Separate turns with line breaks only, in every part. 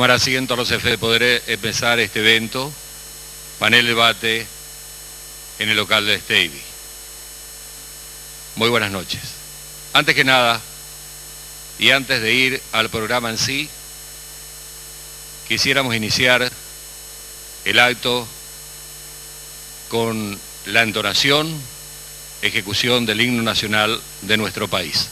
tomar asiento a los efectos de poder empezar este evento, panel debate en el local de Stevie. Muy buenas noches. Antes que nada, y antes de ir al programa en sí, quisiéramos iniciar el acto con la entonación, ejecución del himno nacional de nuestro país.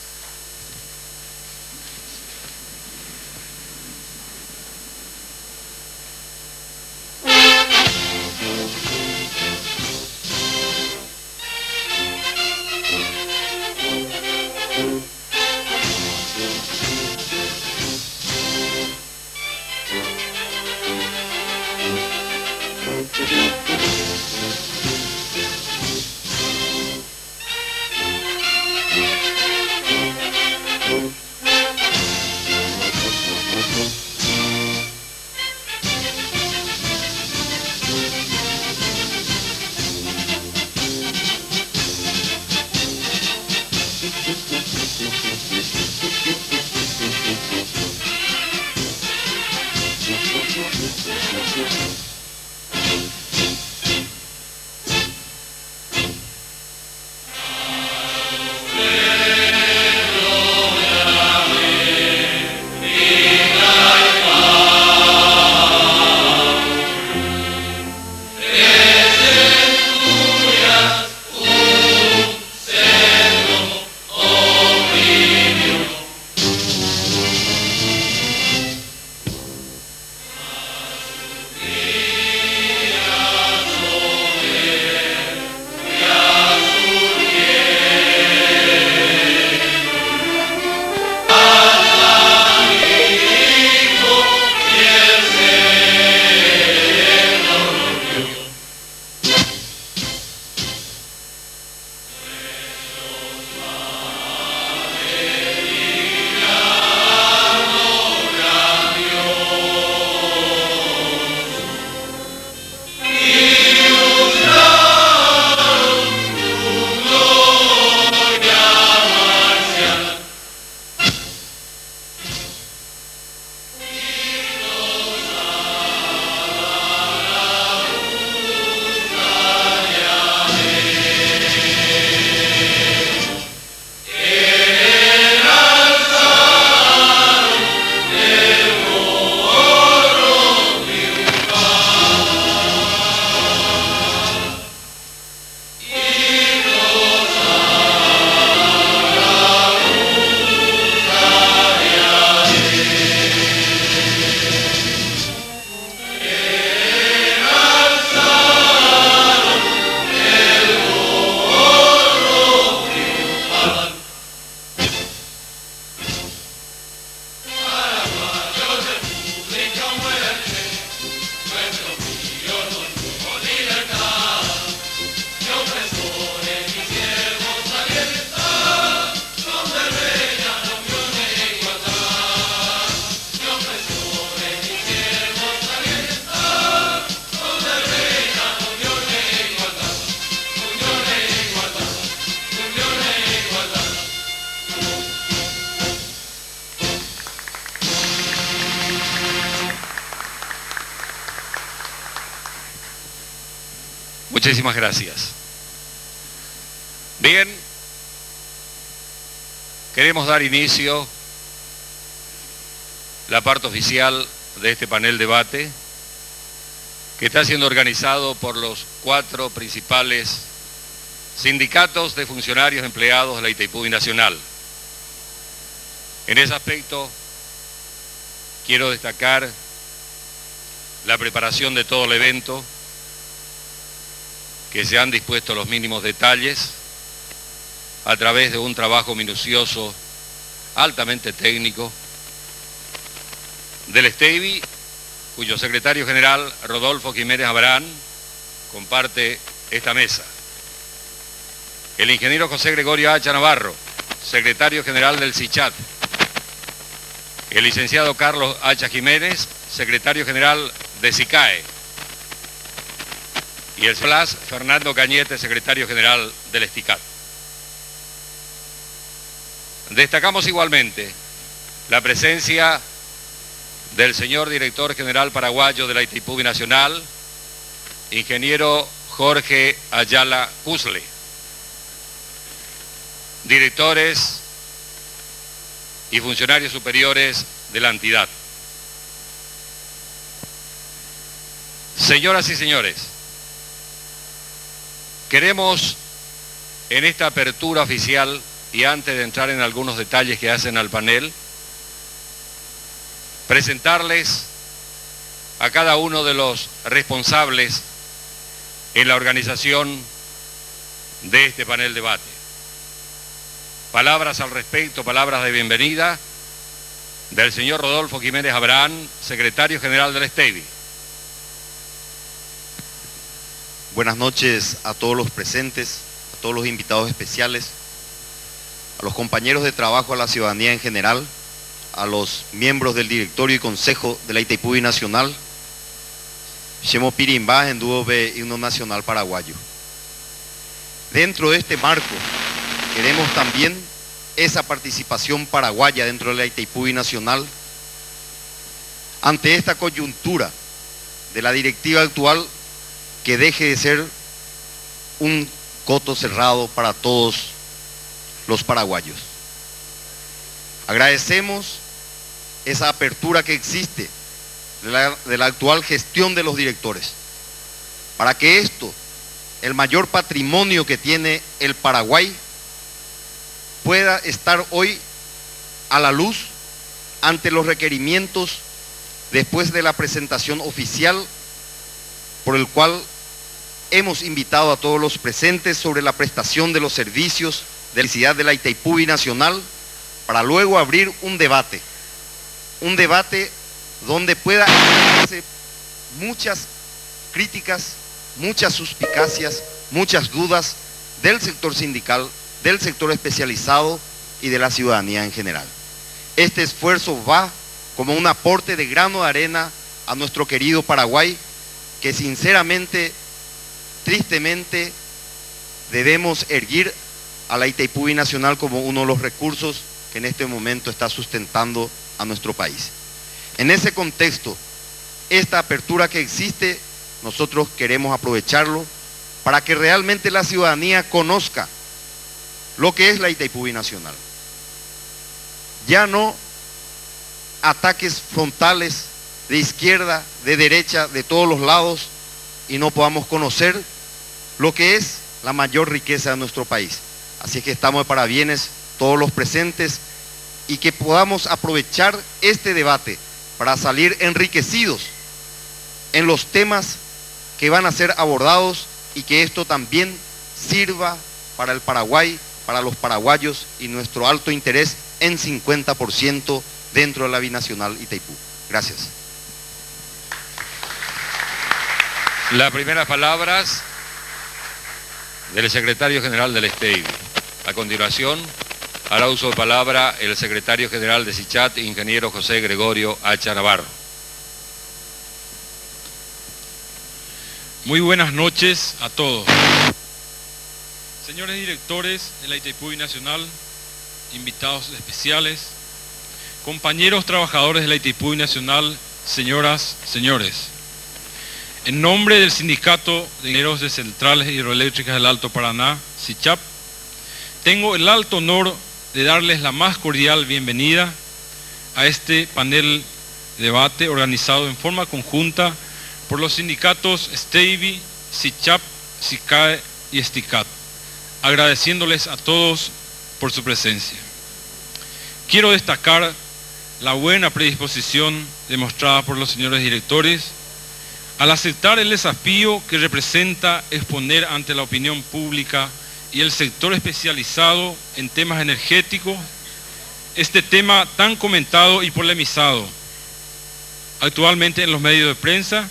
Muchísimas gracias. Bien, queremos dar inicio a la parte oficial de este panel debate que está siendo organizado por los 4 principales sindicatos de funcionarios empleados de la Itaipú Binacional. En ese aspecto quiero destacar la preparación de todo el evento, que se han dispuesto los mínimos detalles a través de un trabajo minucioso, altamente técnico, del STEVI, cuyo secretario general, Rodolfo Jiménez Abrán, comparte esta mesa. El ingeniero José Gregorio Hacha Navarro, secretario general del SICHAT. El licenciado Carlos Hacha Jiménez, secretario general de SICAE. Y el FLAS Fernando Cañete, secretario general del STICAT. Destacamos igualmente la presencia del señor director general paraguayo de la Itaipú Binacional, ingeniero Jorge Ayala Cusle, directores y funcionarios superiores de la entidad. Señoras y señores, queremos en esta apertura oficial y antes de entrar en algunos detalles que hacen al panel, presentarles a cada uno de los responsables en la organización de este panel debate. Palabras al respecto, palabras de bienvenida del señor Rodolfo Jiménez Abraham, secretario general del STEIBI.
Buenas noches a todos los presentes, a todos los invitados especiales, a los compañeros de trabajo, a la ciudadanía en general, a los miembros del directorio y consejo de la Itaipú Binacional, Shemo Pirimba en dúo B himno nacional paraguayo. Dentro de este marco, queremos también esa participación paraguaya dentro de la Itaipú Binacional ante esta coyuntura de la directiva actual, que deje de ser un coto cerrado para todos los paraguayos. Agradecemos esa apertura que existe de la actual gestión de los directores, para que esto, el mayor patrimonio que tiene el Paraguay, pueda estar hoy a la luz ante los requerimientos después de la presentación oficial, por el cual hemos invitado a todos los presentes sobre la prestación de los servicios de electricidad de la Itaipú Binacional, para luego abrir un debate donde pueda hacerse muchas críticas, muchas suspicacias, muchas dudas del sector sindical, del sector especializado y de la ciudadanía en general. Este esfuerzo va como un aporte de grano de arena a nuestro querido Paraguay, que sinceramente, tristemente, debemos erguir a la Itaipú Binacional como uno de los recursos que en este momento está sustentando a nuestro país. En ese contexto, esta apertura que existe, nosotros queremos aprovecharlo para que realmente la ciudadanía conozca lo que es la Itaipú Binacional. Ya no ataques frontales de izquierda, de derecha, de todos los lados, y no podamos conocer lo que es la mayor riqueza de nuestro país. Así que estamos de parabienes todos los presentes, y que podamos aprovechar este debate para salir enriquecidos en los temas que van a ser abordados, y que esto también sirva para el Paraguay, para los paraguayos, y nuestro alto interés en 50% dentro de la binacional Itaipú. Gracias.
Las primeras palabras del secretario general del STEIBI. A continuación, hará uso de palabra el secretario general de SICHAT, ingeniero José Gregorio Hacha Navarro.
Muy buenas noches a todos. Señores directores de la Itaipú Binacional, invitados especiales, compañeros trabajadores de la Itaipú Binacional, señoras, señores. En nombre del Sindicato de Ingenieros de Centrales Hidroeléctricas del Alto Paraná, SICHAP, tengo el alto honor de darles la más cordial bienvenida a este panel de debate organizado en forma conjunta por los sindicatos STEIBI, SICHAP, SICAE y STICAT, agradeciéndoles a todos por su presencia. Quiero destacar la buena predisposición demostrada por los señores directores al aceptar el desafío que representa exponer ante la opinión pública y el sector especializado en temas energéticos este tema tan comentado y polemizado actualmente en los medios de prensa,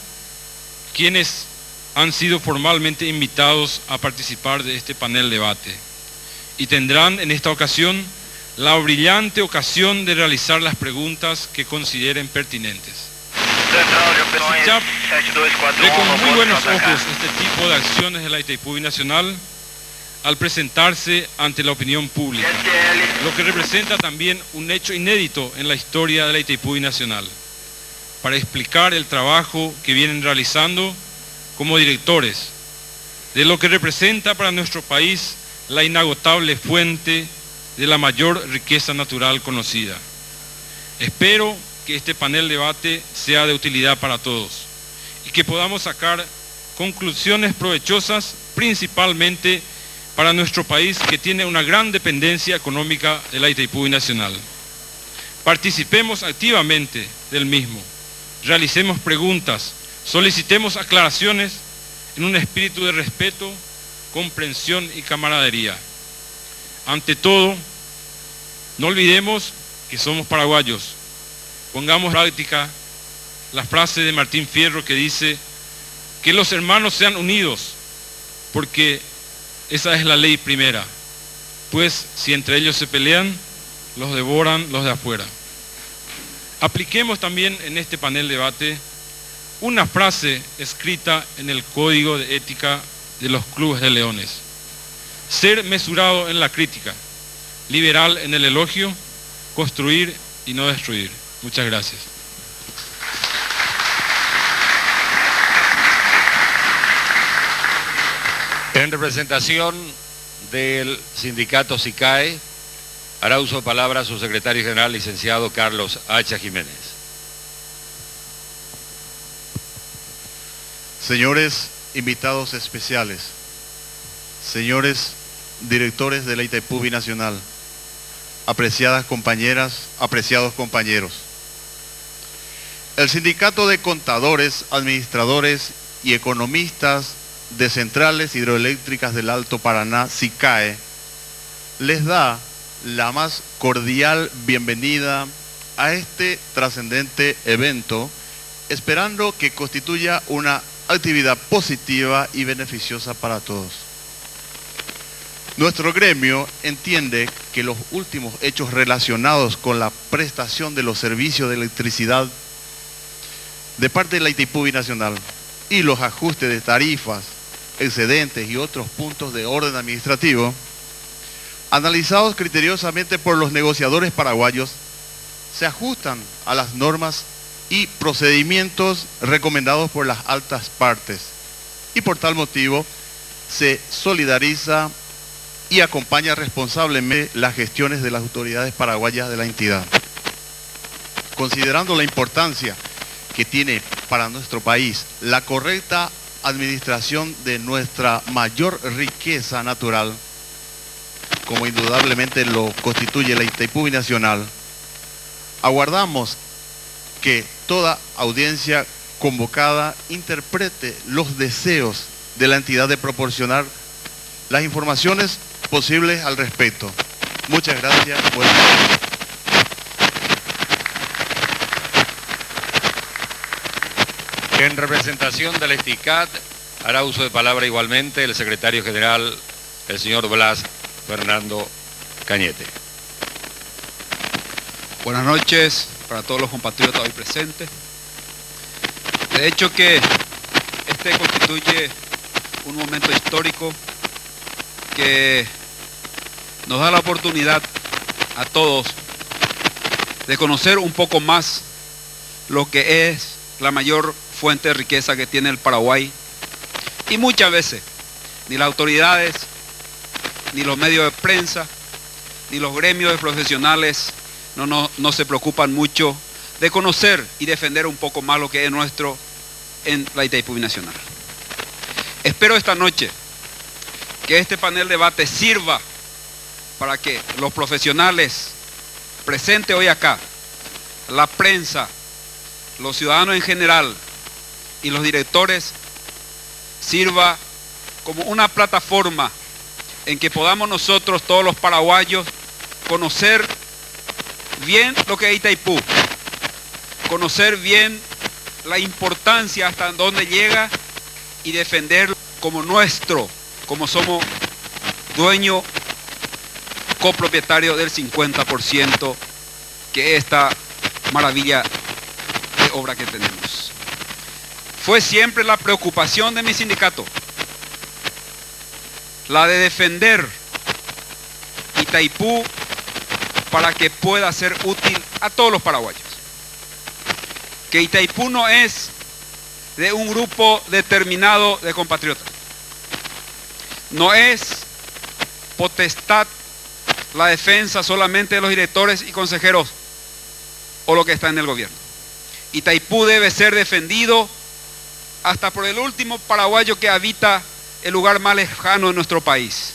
quienes han sido formalmente invitados a participar de este panel debate, y tendrán en esta ocasión la brillante ocasión de realizar las preguntas que consideren pertinentes. SICHAP ve con muy buenos ojos este tipo de acciones de la Itaipú Binacional al presentarse ante la opinión pública, lo que representa también un hecho inédito en la historia de la Itaipú Binacional. para explicar el trabajo que vienen realizando como directores, de lo que representa para nuestro país la inagotable fuente de la mayor riqueza natural conocida. Espero que este panel de debate sea de utilidad para todos y que podamos sacar conclusiones provechosas, principalmente para nuestro país, que tiene una gran dependencia económica de la Itaipú Binacional. Participemos activamente del mismo, realicemos preguntas, solicitemos aclaraciones en un espíritu de respeto, comprensión y camaradería. Ante todo, no olvidemos que somos paraguayos. Pongamos en práctica la frase de Martín Fierro que dice que los hermanos sean unidos, porque esa es la ley primera, pues si entre ellos se pelean, los devoran los de afuera. Apliquemos también en este panel de debate una frase escrita en el Código de Ética de los Clubes de Leones: ser mesurado en la crítica, liberal en el elogio, construir y no destruir. Muchas gracias.
En representación del sindicato SICAE, hará uso de palabra su secretario general, licenciado Carlos Hacha Jiménez.
Señores invitados especiales, señores directores de la Itaipú Binacional, apreciadas compañeras, apreciados compañeros. El Sindicato de Contadores, Administradores y Economistas de Centrales Hidroeléctricas del Alto Paraná, SICAE, les da la más cordial bienvenida a este trascendente evento, esperando que constituya una actividad positiva y beneficiosa para todos. Nuestro gremio entiende que los últimos hechos relacionados con la prestación de los servicios de electricidad de parte de la Itaipú Binacional y los ajustes de tarifas, excedentes y otros puntos de orden administrativo, analizados criteriosamente por los negociadores paraguayos, se ajustan a las normas y procedimientos recomendados por las altas partes, y por tal motivo se solidariza y acompaña responsablemente las gestiones de las autoridades paraguayas de la entidad. Considerando la importancia que tiene para nuestro país la correcta administración de nuestra mayor riqueza natural, como indudablemente lo constituye la Itaipú Binacional, aguardamos que toda audiencia convocada interprete los deseos de la entidad de proporcionar las informaciones posibles al respecto. Muchas gracias. Buenas noches.
En representación de la STICAT, hará uso de palabra igualmente el secretario general, el señor Blas Fernando Cañete.
Buenas noches para todos los compatriotas hoy presentes. De hecho que este constituye un momento histórico que nos da la oportunidad a todos de conocer un poco más lo que es la mayor fuente de riqueza que tiene el Paraguay, y muchas veces ni las autoridades, ni los medios de prensa, ni los gremios de profesionales no se preocupan mucho de conocer y defender un poco más lo que es nuestro en la Itaipú Binacional. Espero esta noche que este panel de debate sirva para que los profesionales presentes hoy acá, la prensa, los ciudadanos en general y los directores, sirva como una plataforma en que podamos nosotros, todos los paraguayos, conocer bien lo que es Itaipú, conocer bien la importancia hasta dónde llega y defender como nuestro, como somos dueño copropietario del 50% que es esta maravilla de obra que tenemos. Fue siempre la preocupación de mi sindicato, la de defender Itaipú para que pueda ser útil a todos los paraguayos. que Itaipú no es de un grupo determinado de compatriotas. No es potestad la defensa solamente de los directores y consejeros o lo que está en el gobierno. Itaipú debe ser defendido hasta por el último paraguayo que habita el lugar más lejano de nuestro país.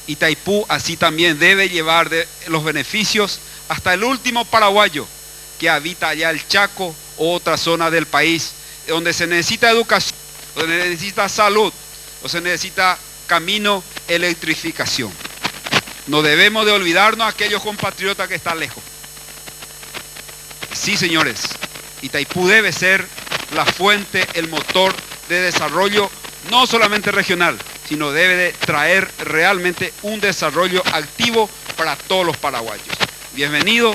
Itaipú así también debe llevar los beneficios hasta el último paraguayo que habita allá el Chaco o otra zona del país donde se necesita educación, donde se necesita salud, donde se necesita camino, electrificación. No debemos de olvidarnos a aquellos compatriotas que están lejos. Sí, señores, Itaipú debe ser la fuente, el motor de desarrollo, no solamente regional, sino debe de traer realmente un desarrollo activo para todos los paraguayos. Bienvenido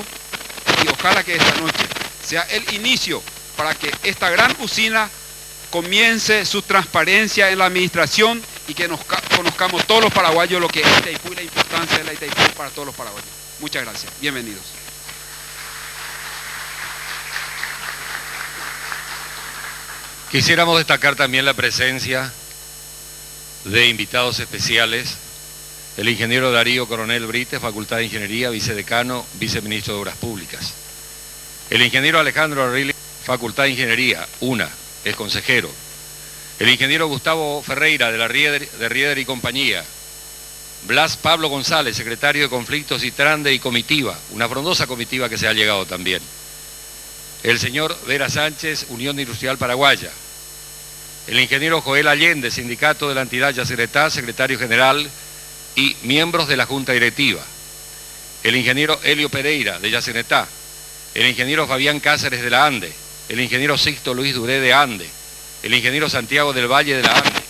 y ojalá que esta noche sea el inicio para que esta gran usina comience su transparencia en la administración y que nos conozcamos todos los paraguayos lo que es Itaipú y la importancia de la Itaipú para todos los paraguayos. Muchas gracias. Bienvenidos.
Quisiéramos destacar también la presencia de invitados especiales, el ingeniero Darío Coronel Brite, Facultad de Ingeniería, vicedecano, viceministro de Obras Públicas. El ingeniero Alejandro Arrilli, Facultad de Ingeniería, UNA, es consejero. El ingeniero Gustavo Ferreira, de Rieder y Compañía. Blas Pablo González, secretario de Conflictos y Trande y comitiva, una frondosa comitiva que se ha llegado también. El señor Vera Sánchez, Unión Industrial Paraguaya. El ingeniero Joel Allende, sindicato de la entidad Yacyretá, secretario general y miembros de la Junta Directiva. El ingeniero Helio Pereira, de Yacyretá. El ingeniero Fabián Cáceres, de la ANDE. El ingeniero Sixto Luis Duré, de ANDE. El ingeniero Santiago del Valle, de la ANDE.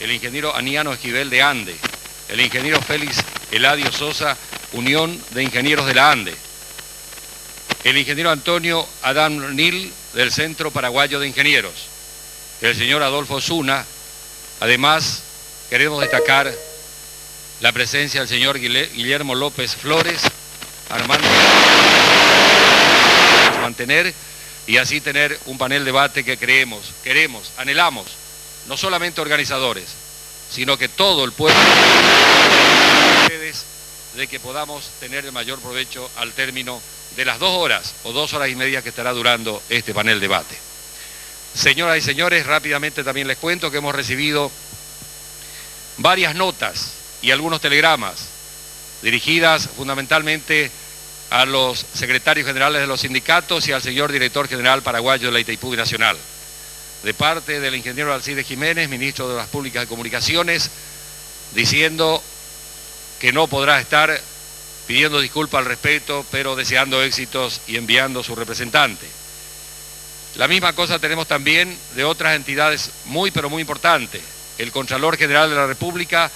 El ingeniero Aniano Esquivel, de ANDE. El ingeniero Félix Eladio Sosa, Unión de Ingenieros de la ANDE. El ingeniero Antonio Adán Nil, del Centro Paraguayo de Ingenieros. El señor Adolfo Zuna. Además, queremos destacar la presencia del señor Guillermo López Flores, Armando, mantener y así tener un panel de debate que queremos, anhelamos, no solamente organizadores, sino que todo el pueblo, de que podamos tener el mayor provecho al término de las 2 horas o 2 horas y media que estará durando este panel de debate. Señoras y señores, rápidamente también les cuento que hemos recibido varias notas y algunos telegramas dirigidas fundamentalmente a los secretarios generales de los sindicatos y al señor director general paraguayo de la Itaipú Binacional, de parte del ingeniero Alcides Jiménez, ministro de Obras Públicas y Comunicaciones, diciendo que no podrá estar, pidiendo disculpas al respecto, pero deseando éxitos y enviando su representante. La misma cosa tenemos también de otras entidades muy pero muy importantes. El Contralor General de la República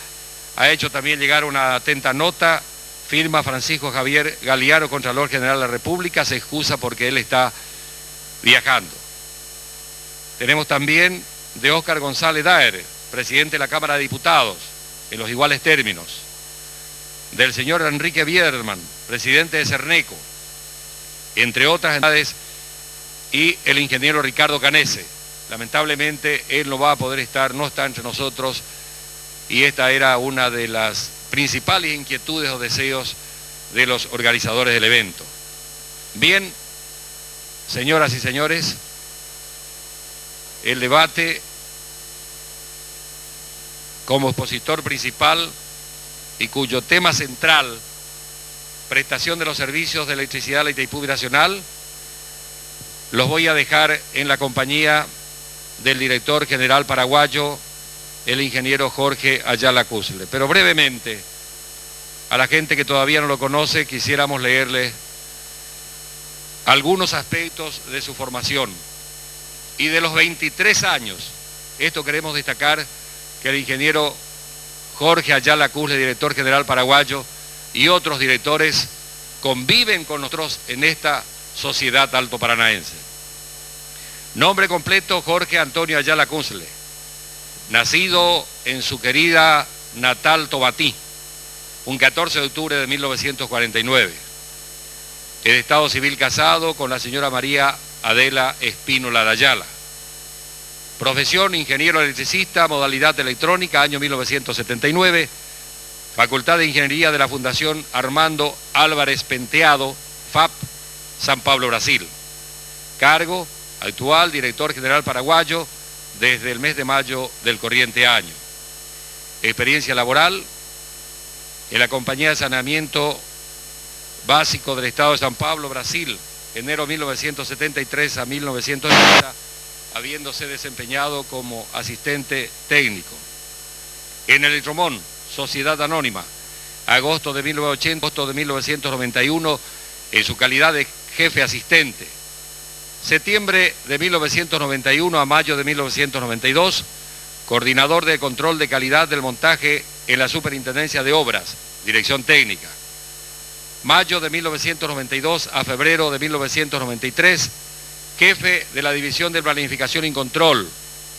ha hecho también llegar una atenta nota, firma Francisco Javier Galiaro, Contralor General de la República, se excusa porque él está viajando. Tenemos también de Óscar González Daer, presidente de la Cámara de Diputados, en los iguales términos. Del señor Enrique Biederman, presidente de Cerneco, entre otras entidades, y el ingeniero Ricardo Canese. Lamentablemente él no va a poder estar, no está entre nosotros, y esta era una de las principales inquietudes o deseos de los organizadores del evento. Bien, señoras y señores, el debate como expositor principal y cuyo tema central, prestación de los servicios de electricidad de la Itaipú Binacional, los voy a dejar en la compañía del director general paraguayo, el ingeniero Jorge Ayala Cusle. Pero brevemente, a la gente que todavía no lo conoce, quisiéramos leerle algunos aspectos de su formación. Y de los 23 años, esto queremos destacar, que el ingeniero Jorge Ayala Cusle, director general paraguayo, y otros directores conviven con nosotros en esta sociedad altoparanaense. Nombre completo: Jorge Antonio Ayala Cusle, nacido en su querida natal Tobatí, un 14 de octubre de 1949. El estado civil casado con la señora María Adela Espínola de Ayala. Profesión, ingeniero electricista, modalidad electrónica, año 1979, Facultad de Ingeniería de la Fundación Armando Álvarez Penteado, FAP, San Pablo, Brasil. Cargo, actual director general paraguayo desde el mes de mayo del corriente año. Experiencia laboral en la Compañía de Saneamiento Básico del Estado de San Pablo, Brasil, enero 1973 a 1990, habiéndose desempeñado como asistente técnico. En Electromón, Sociedad Anónima, agosto de 1980, agosto de 1991, en su calidad de jefe asistente. Septiembre de 1991 a mayo de 1992, coordinador de control de calidad del montaje en la Superintendencia de Obras, Dirección Técnica. Mayo de 1992 a febrero de 1993, jefe de la División de Planificación y Control,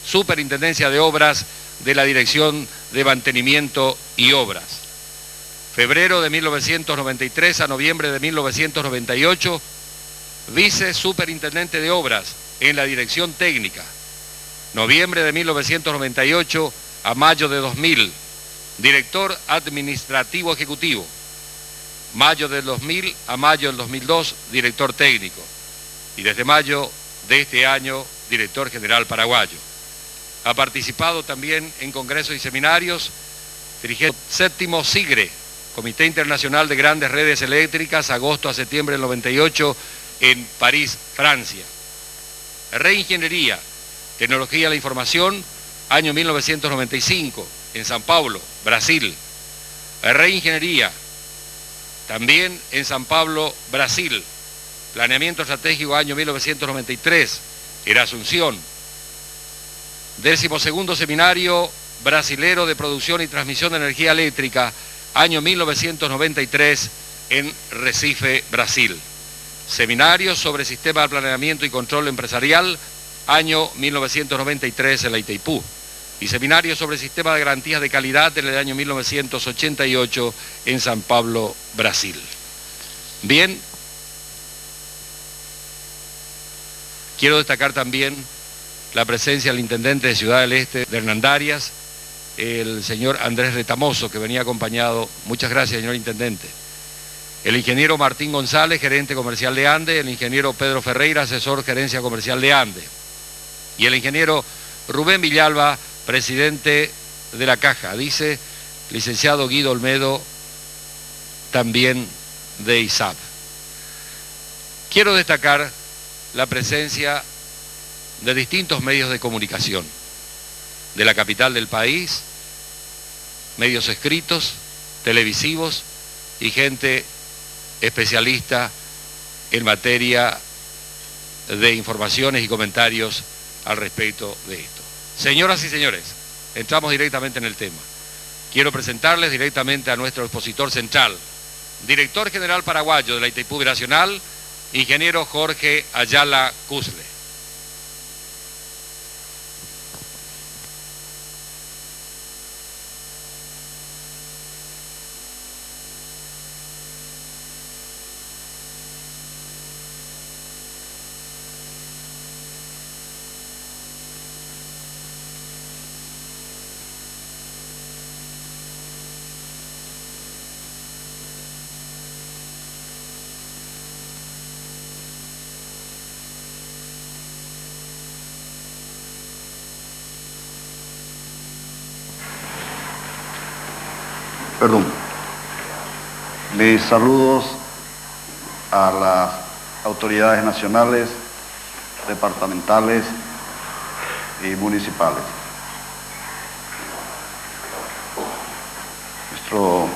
Superintendencia de Obras de la Dirección de Mantenimiento y Obras. Febrero de 1993 a noviembre de 1998, vice superintendente de Obras en la Dirección Técnica. Noviembre de 1998 a mayo de 2000, director administrativo ejecutivo. Mayo del 2000 a mayo del 2002, director técnico. Y desde mayo de este año, director general paraguayo. Ha participado también en congresos y seminarios, dirigiendo séptimo SIGRE, Comité Internacional de Grandes Redes Eléctricas, agosto a septiembre del 98, en París, Francia. Reingeniería, Tecnología de la Información, año 1995, en San Pablo, Brasil. Reingeniería, también en San Pablo, Brasil. Planeamiento Estratégico, año 1993, en Asunción. 12º Seminario Brasilero de Producción y Transmisión de Energía Eléctrica, año 1993, en Recife, Brasil. Seminario sobre Sistema de Planeamiento y Control Empresarial, año 1993, en la Itaipú. Y seminario sobre Sistema de Garantías de Calidad en el año 1988, en San Pablo, Brasil. Bien, quiero destacar también la presencia del intendente de Ciudad del Este, de Hernandarias, el señor Andrés Retamoso, que venía acompañado. Muchas gracias, señor intendente. El ingeniero Martín González, gerente comercial de ANDE, el ingeniero Pedro Ferreira, asesor gerencia comercial de ANDE, y el ingeniero Rubén Villalba, presidente de la Caja, dice licenciado Guido Olmedo, también de ISAB. Quiero destacar la presencia de distintos medios de comunicación de la capital del país, medios escritos, televisivos y gente especialista en materia de informaciones y comentarios al respecto de esto. Señoras y señores, entramos directamente en el tema. Quiero presentarles directamente a nuestro expositor central, director general paraguayo de la Itaipú Binacional, ingeniero Jorge Ayala Cusle.
Perdón. Mis saludos a las autoridades nacionales, departamentales y municipales. Nuestro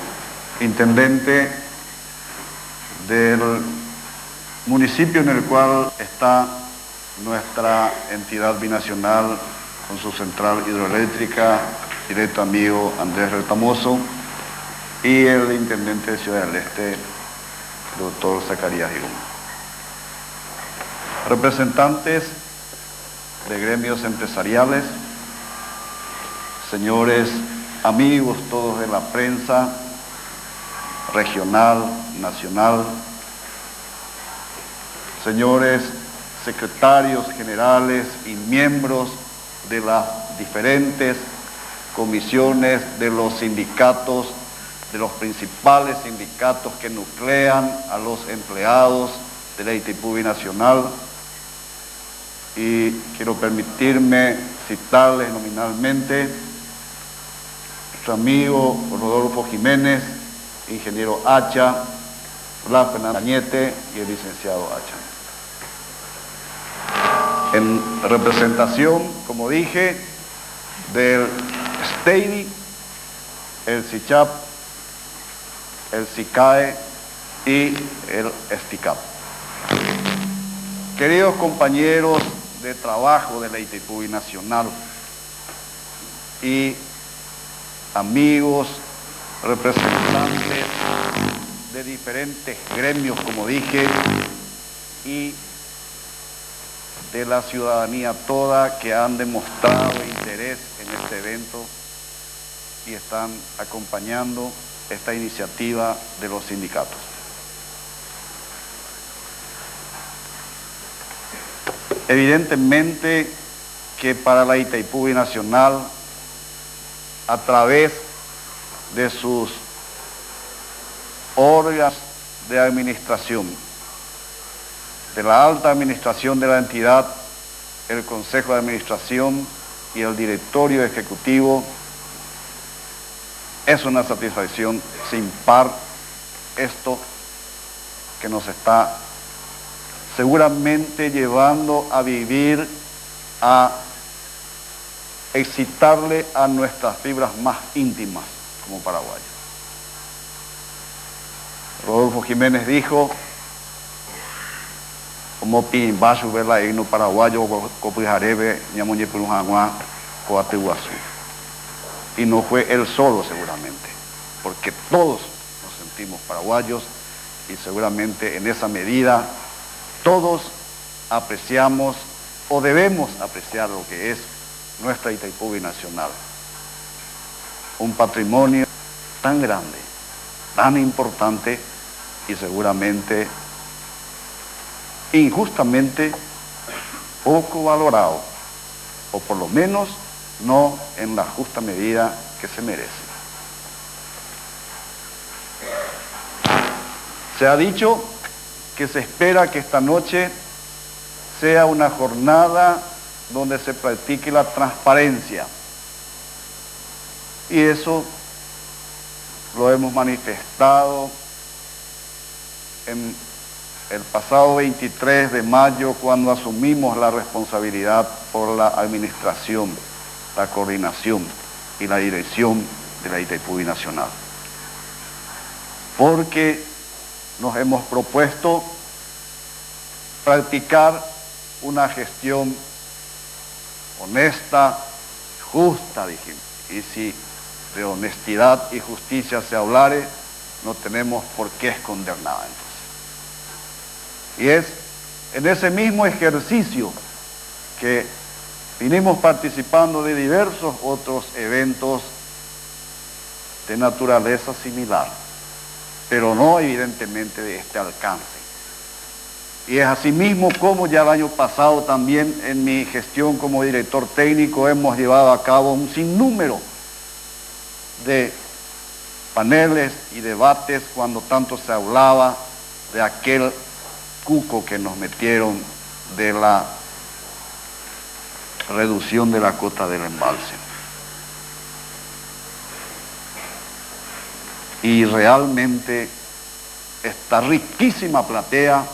intendente del municipio en el cual está nuestra entidad binacional con su central hidroeléctrica, directo amigo Andrés Retamoso, y el intendente de Ciudad del Este, doctor Zacarías Girón. Representantes de gremios empresariales, señores amigos todos de la prensa regional, nacional, señores secretarios generales y miembros de las diferentes comisiones de los sindicatos, de los principales sindicatos que nuclean a los empleados de la Itaipú Binacional, y quiero permitirme citarles nominalmente: nuestro amigo Rodolfo Jiménez, ingeniero Hacha, Blas Fernández Cañete y el licenciado Hacha. En representación, como dije, del STEIDI, el SICHAP, el SICAE y el STICAP. Queridos compañeros de trabajo de la Itaipú Binacional y amigos representantes de diferentes gremios, como dije, y de la ciudadanía toda que han demostrado interés en este evento y están acompañando esta iniciativa de los sindicatos. Evidentemente que para la Itaipú Binacional, a través de sus órganos de administración, de la alta administración de la entidad, el Consejo de Administración y el Directorio Ejecutivo, es una satisfacción sin par esto que nos está seguramente llevando a vivir, a excitarle a nuestras fibras más íntimas como paraguayos. Rodolfo Jiménez dijo: como pimbasu verla no paraguayo copijarebe ñamoñe pirujangua coateguazú. Y no fue él solo seguramente, porque todos nos sentimos paraguayos y seguramente en esa medida todos apreciamos o debemos apreciar lo que es nuestra Itaipú Binacional. Un patrimonio tan grande, tan importante y seguramente injustamente poco valorado, o por lo menos no en la justa medida que se merece. Se ha dicho que se espera que esta noche sea una jornada donde se practique la transparencia. Y eso lo hemos manifestado en el pasado 23 de mayo, cuando asumimos la responsabilidad por la administración, la coordinación y la dirección de la Itaipú Binacional. Porque nos hemos propuesto practicar una gestión honesta, justa, dijimos. Y si de honestidad y justicia se hablare, no tenemos por qué esconder nada entonces. Y es en ese mismo ejercicio que vinimos participando de diversos otros eventos de naturaleza similar, pero no evidentemente de este alcance. Y es asimismo como ya el año pasado también en mi gestión como director técnico hemos llevado a cabo un sinnúmero de paneles y debates cuando tanto se hablaba de aquel cuco que nos metieron de la reducción de la cota del embalse. Y realmente esta riquísima platea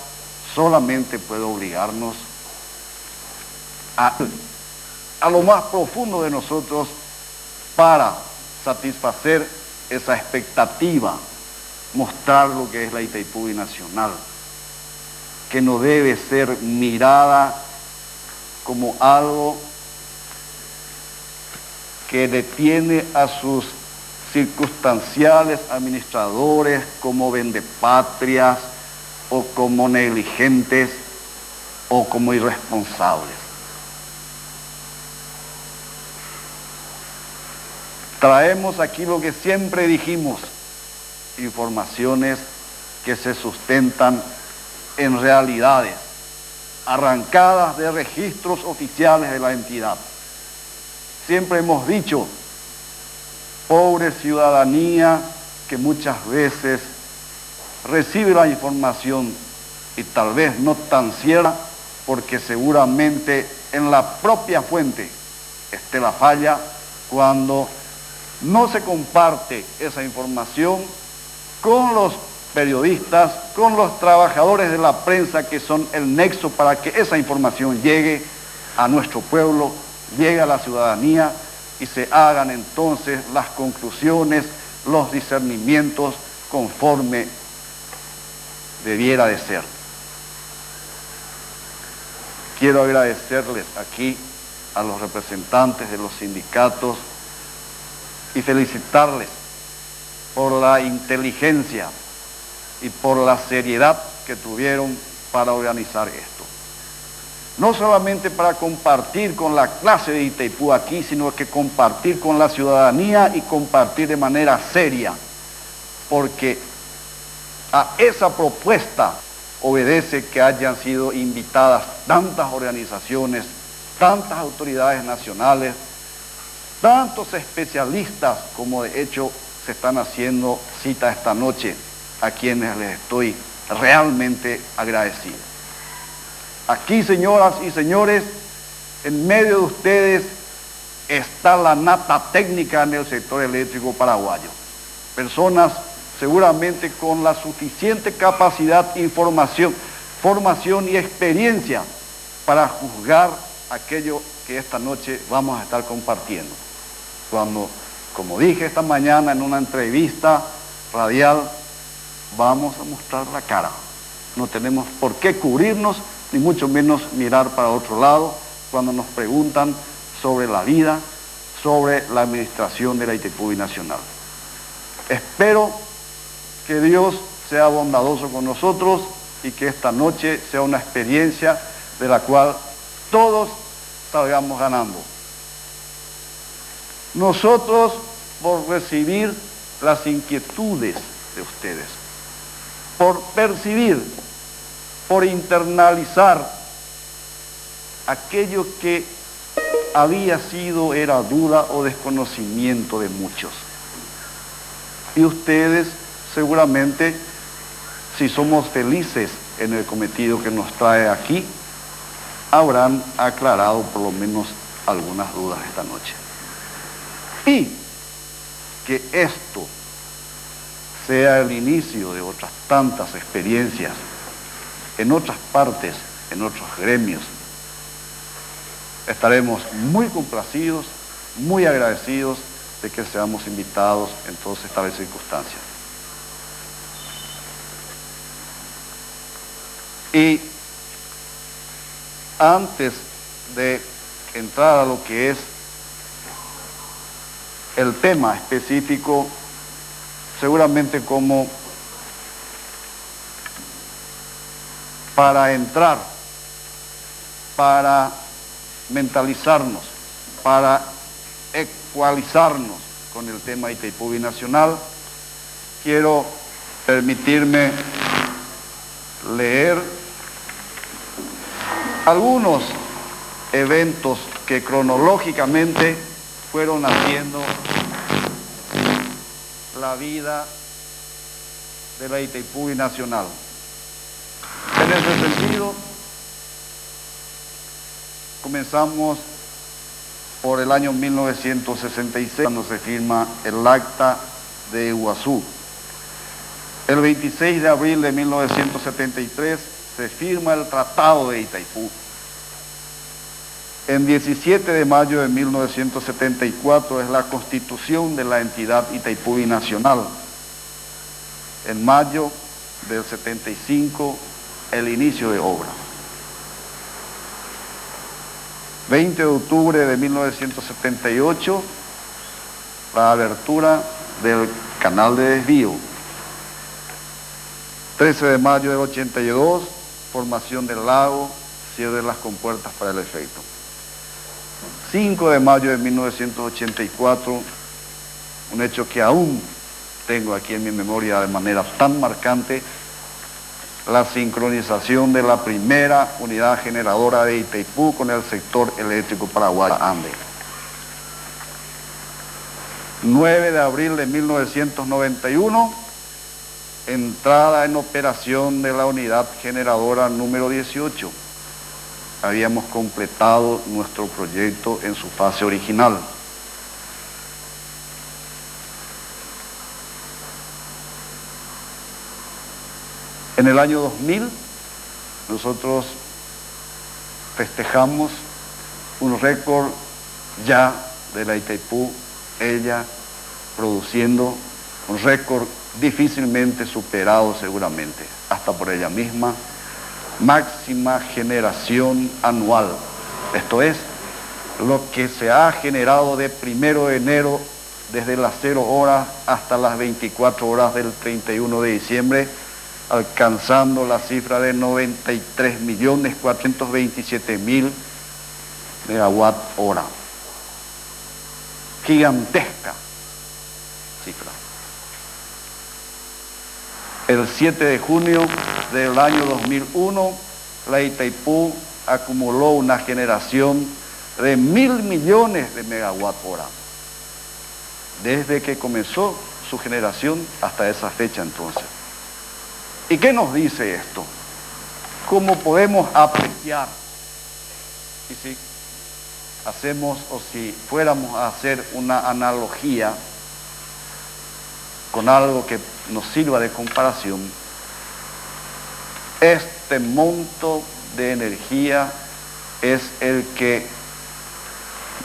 solamente puede obligarnos a lo más profundo de nosotros para satisfacer esa expectativa, mostrar lo que es la Itaipú Binacional, que no debe ser mirada como algo que detiene a sus circunstanciales administradores como vendepatrias o como negligentes o como irresponsables. Traemos aquí lo que siempre dijimos, informaciones que se sustentan en realidades arrancadas de registros oficiales de la entidad. Siempre hemos dicho, pobre ciudadanía que muchas veces recibe la información y tal vez no tan cierta, porque seguramente en la propia fuente esté la falla cuando no se comparte esa información con los periodistas, con los trabajadores de la prensa que son el nexo para que esa información llegue a nuestro pueblo, llegue a la ciudadanía y se hagan entonces las conclusiones, los discernimientos conforme debiera de ser. Quiero agradecerles aquí a los representantes de los sindicatos y felicitarles por la inteligencia y por la seriedad que tuvieron para organizar esto. No solamente para compartir con la clase de Itaipú aquí, sino que compartir con la ciudadanía y compartir de manera seria, porque a esa propuesta obedece que hayan sido invitadas tantas organizaciones, tantas autoridades nacionales, tantos especialistas como de hecho se están haciendo cita esta noche, a quienes les estoy realmente agradecido. Aquí, señoras y señores, en medio de ustedes está la nata técnica en el sector eléctrico paraguayo. Personas seguramente con la suficiente capacidad, formación y experiencia para juzgar aquello que esta noche vamos a estar compartiendo. Cuando, como dije esta mañana en una entrevista radial, vamos a mostrar la cara. No tenemos por qué cubrirnos, ni mucho menos mirar para otro lado cuando nos preguntan sobre la vida, sobre la administración de la Itaipú Binacional. Espero que Dios sea bondadoso con nosotros y que esta noche sea una experiencia de la cual todos salgamos ganando. Nosotros, por recibir las inquietudes de ustedes, por percibir, por internalizar aquello que era duda o desconocimiento de muchos. Y ustedes seguramente, si somos felices en el cometido que nos trae aquí, habrán aclarado por lo menos algunas dudas esta noche. Y que esto sea el inicio de otras tantas experiencias en otras partes, en otros gremios. Estaremos muy complacidos, muy agradecidos de que seamos invitados en todas estas circunstancias. Y antes de entrar a lo que es el tema específico, seguramente como para entrar, para mentalizarnos, para ecualizarnos con el tema Itaipú Binacional, quiero permitirme leer algunos eventos que cronológicamente fueron haciendo la vida de la Itaipú Binacional. En ese sentido, comenzamos por el año 1966, cuando se firma el Acta de Iguazú. El 26 de abril de 1973 se firma el Tratado de Itaipú. En 17 de mayo de 1974 es la constitución de la entidad Itaipú Binacional. En mayo del 75, el inicio de obra. 20 de octubre de 1978, la abertura del canal de desvío. 13 de mayo del 82, formación del lago, cierre de las compuertas para el efecto. 5 de mayo de 1984, un hecho que aún tengo aquí en mi memoria de manera tan marcante, la sincronización de la primera unidad generadora de Itaipú con el sector eléctrico paraguayo Ande. 9 de abril de 1991, entrada en operación de la unidad generadora número 18. Habíamos completado nuestro proyecto en su fase original. En el año 2000, nosotros festejamos un récord ya de la Itaipú, ella produciendo un récord difícilmente superado seguramente, hasta por ella misma, máxima generación anual. Esto es, lo que se ha generado de 1 de enero desde las 0 horas hasta las 24 horas del 31 de diciembre, alcanzando la cifra de 93.427.000 megawatt hora. Gigantesca cifra. El 7 de junio del año 2001, la Itaipú acumuló una generación de 1.000 millones de megawatt hora. Desde que comenzó su generación hasta esa fecha entonces. ¿Y qué nos dice esto? ¿Cómo podemos apreciar? Y si hacemos o si fuéramos a hacer una analogía con algo que nos sirva de comparación, este monto de energía es el que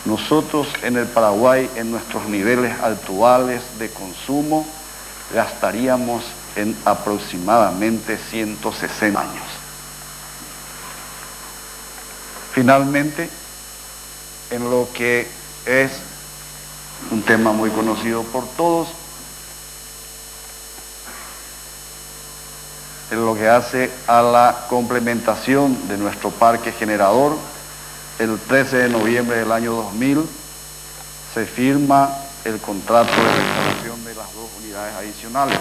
nosotros en el Paraguay, en nuestros niveles actuales de consumo, gastaríamos en aproximadamente 160 años. Finalmente, en lo que es un tema muy conocido por todos, en lo que hace a la complementación de nuestro parque generador, el 13 de noviembre del año 2000 se firma el contrato de instalación de las 2 unidades adicionales,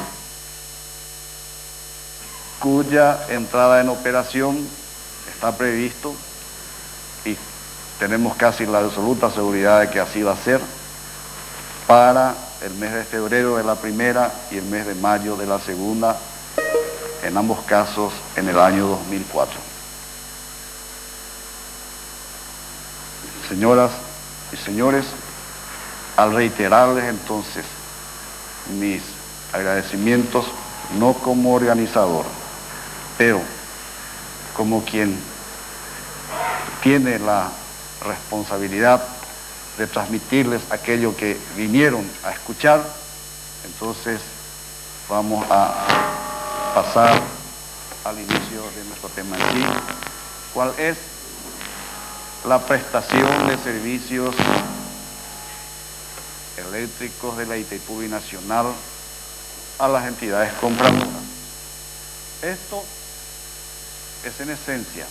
cuya entrada en operación está previsto y tenemos casi la absoluta seguridad de que así va a ser para el mes de febrero de la primera y el mes de mayo de la segunda, en ambos casos en el año 2004. Señoras y señores, al reiterarles entonces mis agradecimientos, no como organizador, pero como quien tiene la responsabilidad de transmitirles aquello que vinieron a escuchar, entonces vamos a pasar al inicio de nuestro tema en sí, cuál es la prestación de servicios eléctricos de la Itaipú Binacional a las entidades compradoras. Esto es en esencia,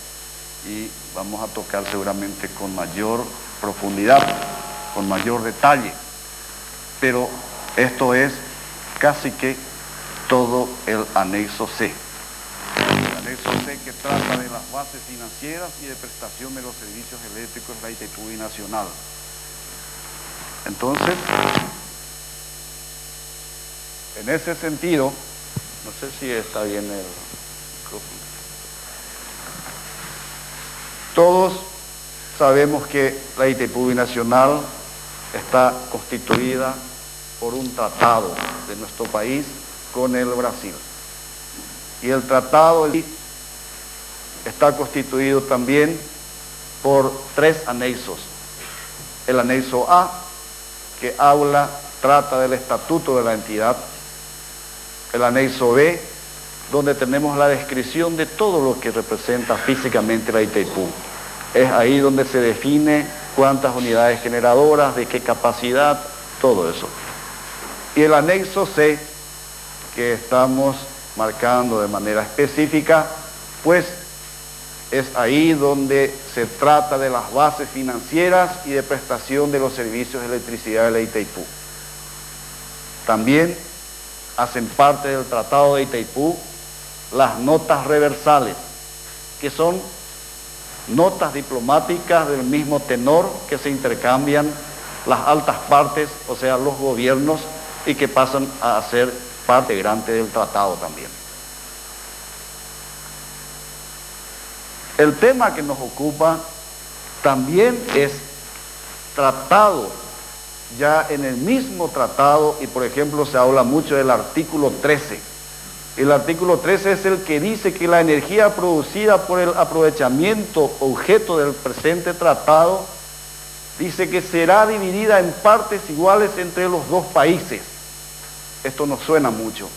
y vamos a tocar seguramente con mayor profundidad, con mayor detalle, pero esto es casi que todo el anexo C. El anexo C que trata de las bases financieras y de prestación de los servicios eléctricos de la Itaipú Binacional. Entonces, en ese sentido, no sé si está bien el micrófono. Todos sabemos que la Itaipú Binacional está constituida por un tratado de nuestro país con el Brasil. Y el tratado está constituido también por 3 anexos. El anexo A, que trata del estatuto de la entidad. El anexo B, donde tenemos la descripción de todo lo que representa físicamente la Itaipú. Es ahí donde se define cuántas unidades generadoras, de qué capacidad, todo eso. Y el anexo C, que estamos marcando de manera específica, pues es ahí donde se trata de las bases financieras y de prestación de los servicios de electricidad de la Itaipú. También hacen parte del Tratado de Itaipú las notas reversales, que son notas diplomáticas del mismo tenor que se intercambian las altas partes, o sea, los gobiernos, y que pasan a ser parte integrante del tratado también. El tema que nos ocupa también es tratado, ya en el mismo tratado, y por ejemplo se habla mucho del artículo 13. El artículo 13 es el que dice que la energía producida por el aprovechamiento objeto del presente tratado, dice que será dividida en partes iguales entre los dos países. Esto nos suena mucho.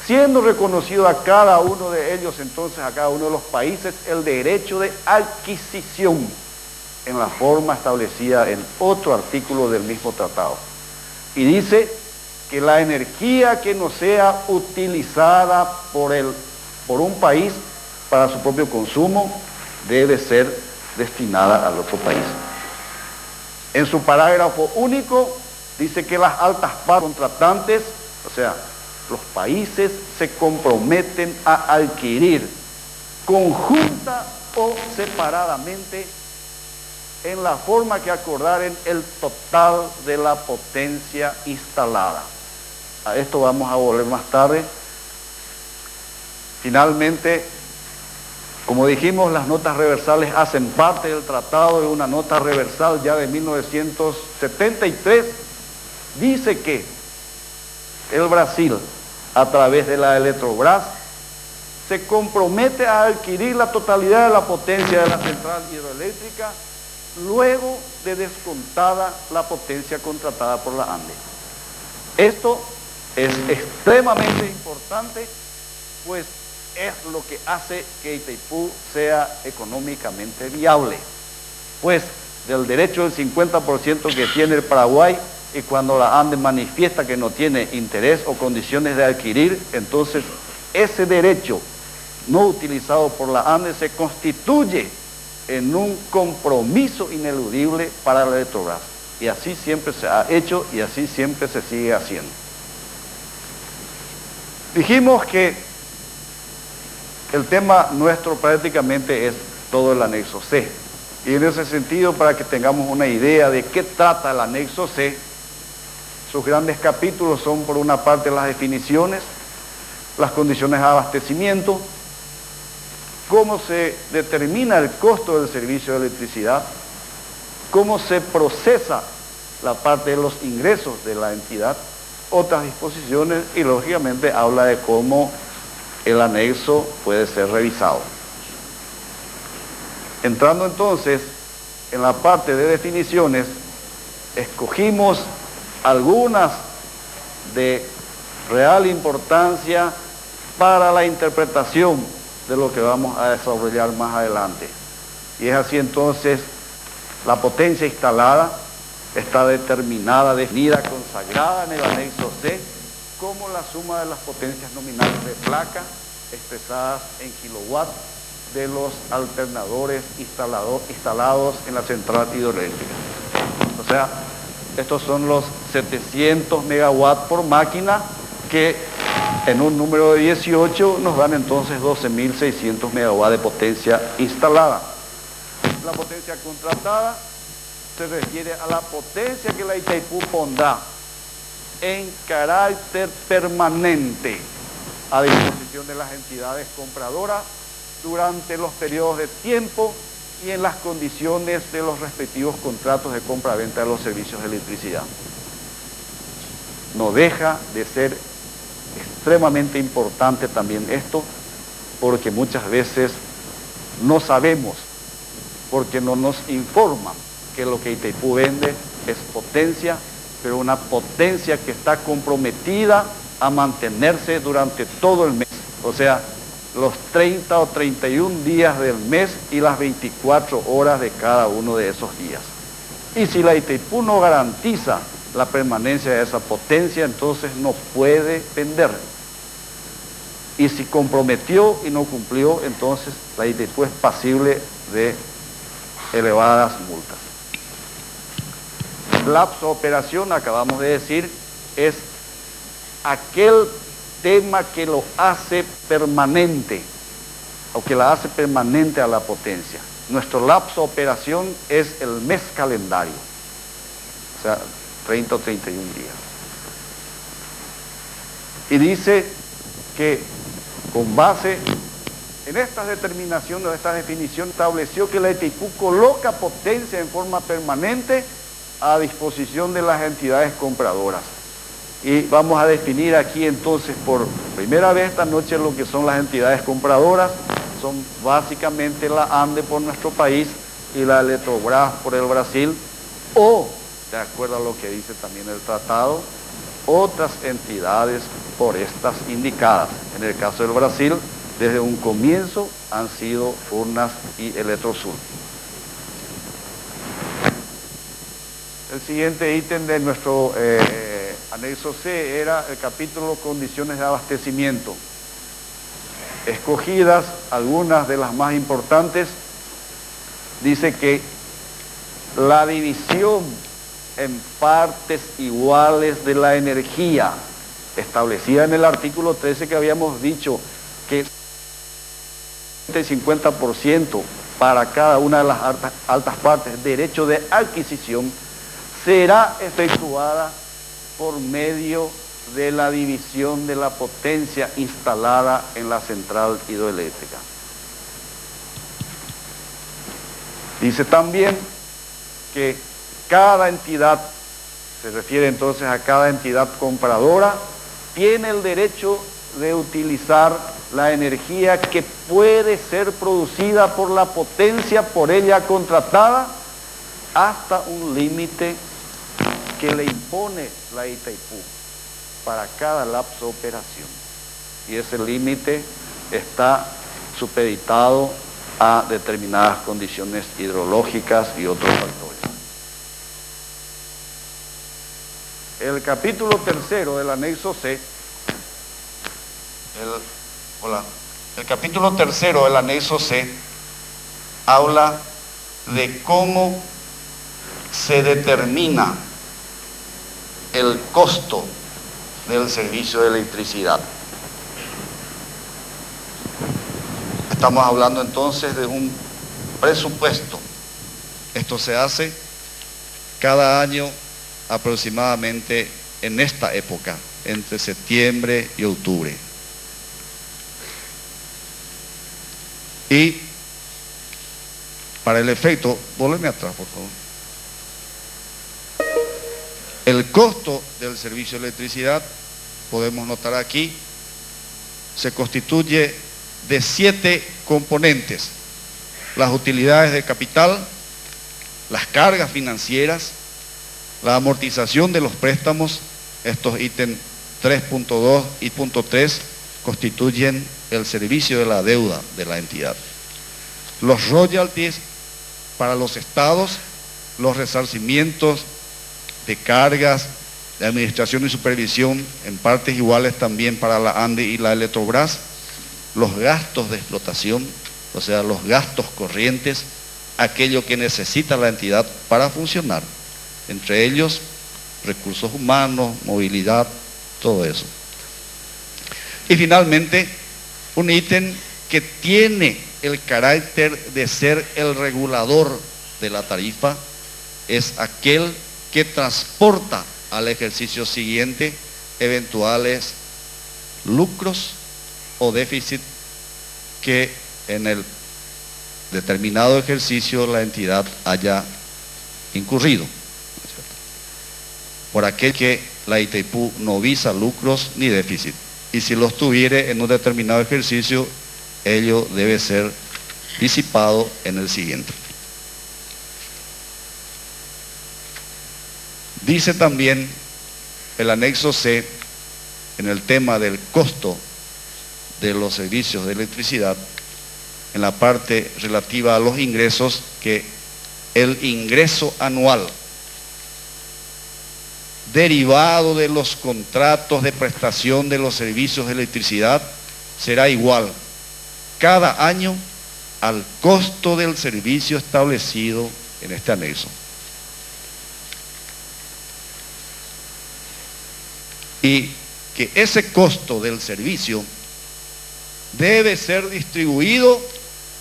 Siendo reconocido a cada uno de ellos, entonces a cada uno de los países, el derecho de adquisición en la forma establecida en otro artículo del mismo tratado. Y dice que la energía que no sea utilizada por un país para su propio consumo debe ser destinada al otro país. En su parágrafo único dice que las altas partes contratantes, o sea, los países se comprometen a adquirir conjunta o separadamente en la forma que acordaren el total de la potencia instalada. A esto vamos a volver más tarde. Finalmente, como dijimos, las notas reversales hacen parte del tratado, y una nota reversal ya de 1973 dice que el Brasil, a través de la Eletrobras, se compromete a adquirir la totalidad de la potencia de la central hidroeléctrica luego de descontada la potencia contratada por la ANDE. Esto es extremadamente importante, pues es lo que hace que Itaipú sea económicamente viable, pues del derecho del 50% que tiene el Paraguay, y cuando la ANDE manifiesta que no tiene interés o condiciones de adquirir, entonces ese derecho no utilizado por la ANDE se constituye en un compromiso ineludible para la Eletrobras. Y así siempre se ha hecho y así siempre se sigue haciendo. Dijimos que el tema nuestro prácticamente es todo el anexo C. Y en ese sentido, para que tengamos una idea de qué trata el anexo C, sus grandes capítulos son, por una parte, las definiciones, las condiciones de abastecimiento, cómo se determina el costo del servicio de electricidad, cómo se procesa la parte de los ingresos de la entidad, otras disposiciones, y lógicamente habla de cómo el anexo puede ser revisado. Entrando entonces en la parte de definiciones, escogimos algunas de real importancia para la interpretación de lo que vamos a desarrollar más adelante. Y es así entonces, la potencia instalada está determinada, definida, consagrada en el anexo C como la suma de las potencias nominales de placa expresadas en kilowatts de los alternadores instalados en la central hidroeléctrica. O sea, estos son los 700 megawatts por máquina, que en un número de 18 nos dan entonces 12.600 megawatts de potencia instalada. La potencia contratada se refiere a la potencia que la Itaipú pondrá en carácter permanente a disposición de las entidades compradoras durante los periodos de tiempo y en las condiciones de los respectivos contratos de compra-venta de los servicios de electricidad. No deja de ser extremadamente importante también esto, porque muchas veces no sabemos, porque no nos informan que lo que Itaipú vende es potencia, pero una potencia que está comprometida a mantenerse durante todo el mes, o sea, los 30 o 31 días del mes y las 24 horas de cada uno de esos días. Y si la Itaipú no garantiza la permanencia de esa potencia, entonces no puede vender. Y si comprometió y no cumplió, entonces la Itaipú es pasible de elevadas multas. Lapso de operación, acabamos de decir, es aquel sistema que lo hace permanente, o que la hace permanente a la potencia. Nuestro lapso de operación es el mes calendario, o sea, 30 o 31 días. Y dice que con base en estas determinaciones, esta definición, estableció que la Itaipú coloca potencia en forma permanente a disposición de las entidades compradoras. Y vamos a definir aquí entonces por primera vez esta noche lo que son las entidades compradoras. Son básicamente la ANDE por nuestro país y la Eletrobras por el Brasil, o, de acuerdo a lo que dice también el tratado, otras entidades por estas indicadas. En el caso del Brasil, desde un comienzo han sido Furnas y Eletrosur. El siguiente ítem de nuestro anexo C era el capítulo Condiciones de abastecimiento. Escogidas algunas de las más importantes, dice que la división en partes iguales de la energía, establecida en el artículo 13 que habíamos dicho, que el 50% para cada una de las altas partes, derecho de adquisición, será efectuada por medio de la división de la potencia instalada en la central hidroeléctrica. Dice también que cada entidad, se refiere entonces a cada entidad compradora, tiene el derecho de utilizar la energía que puede ser producida por la potencia por ella contratada hasta un límite que le impone la Itaipú para cada lapso de operación. Y ese límite está supeditado a determinadas condiciones hidrológicas y otros factores. El capítulo tercero del anexo C, el capítulo tercero del anexo C habla de cómo se determina el costo del servicio de electricidad. Estamos hablando entonces de un presupuesto. Esto se hace cada año aproximadamente en esta época, entre septiembre y octubre. Y para el efecto, volveme atrás por favor. El costo del servicio de electricidad, podemos notar aquí, se constituye de 7 componentes: las utilidades de capital, las cargas financieras, la amortización de los préstamos. Estos ítems 3.2 y punto 3 constituyen el servicio de la deuda de la entidad. Los royalties para los estados, los resarcimientos de cargas, de administración y supervisión en partes iguales también para la ANDE y la Eletrobras, los gastos de explotación, o sea, los gastos corrientes, aquello que necesita la entidad para funcionar, entre ellos recursos humanos, movilidad, todo eso. Y finalmente, un ítem que tiene el carácter de ser el regulador de la tarifa es aquel que transporta al ejercicio siguiente eventuales lucros o déficit que en el determinado ejercicio la entidad haya incurrido. Por aquel que la Itaipú no visa lucros ni déficit, y si los tuviere en un determinado ejercicio, ello debe ser disipado en el siguiente. Dice también el anexo C, en el tema del costo de los servicios de electricidad, en la parte relativa a los ingresos, que el ingreso anual derivado de los contratos de prestación de los servicios de electricidad será igual cada año al costo del servicio establecido en este anexo. Y que ese costo del servicio debe ser distribuido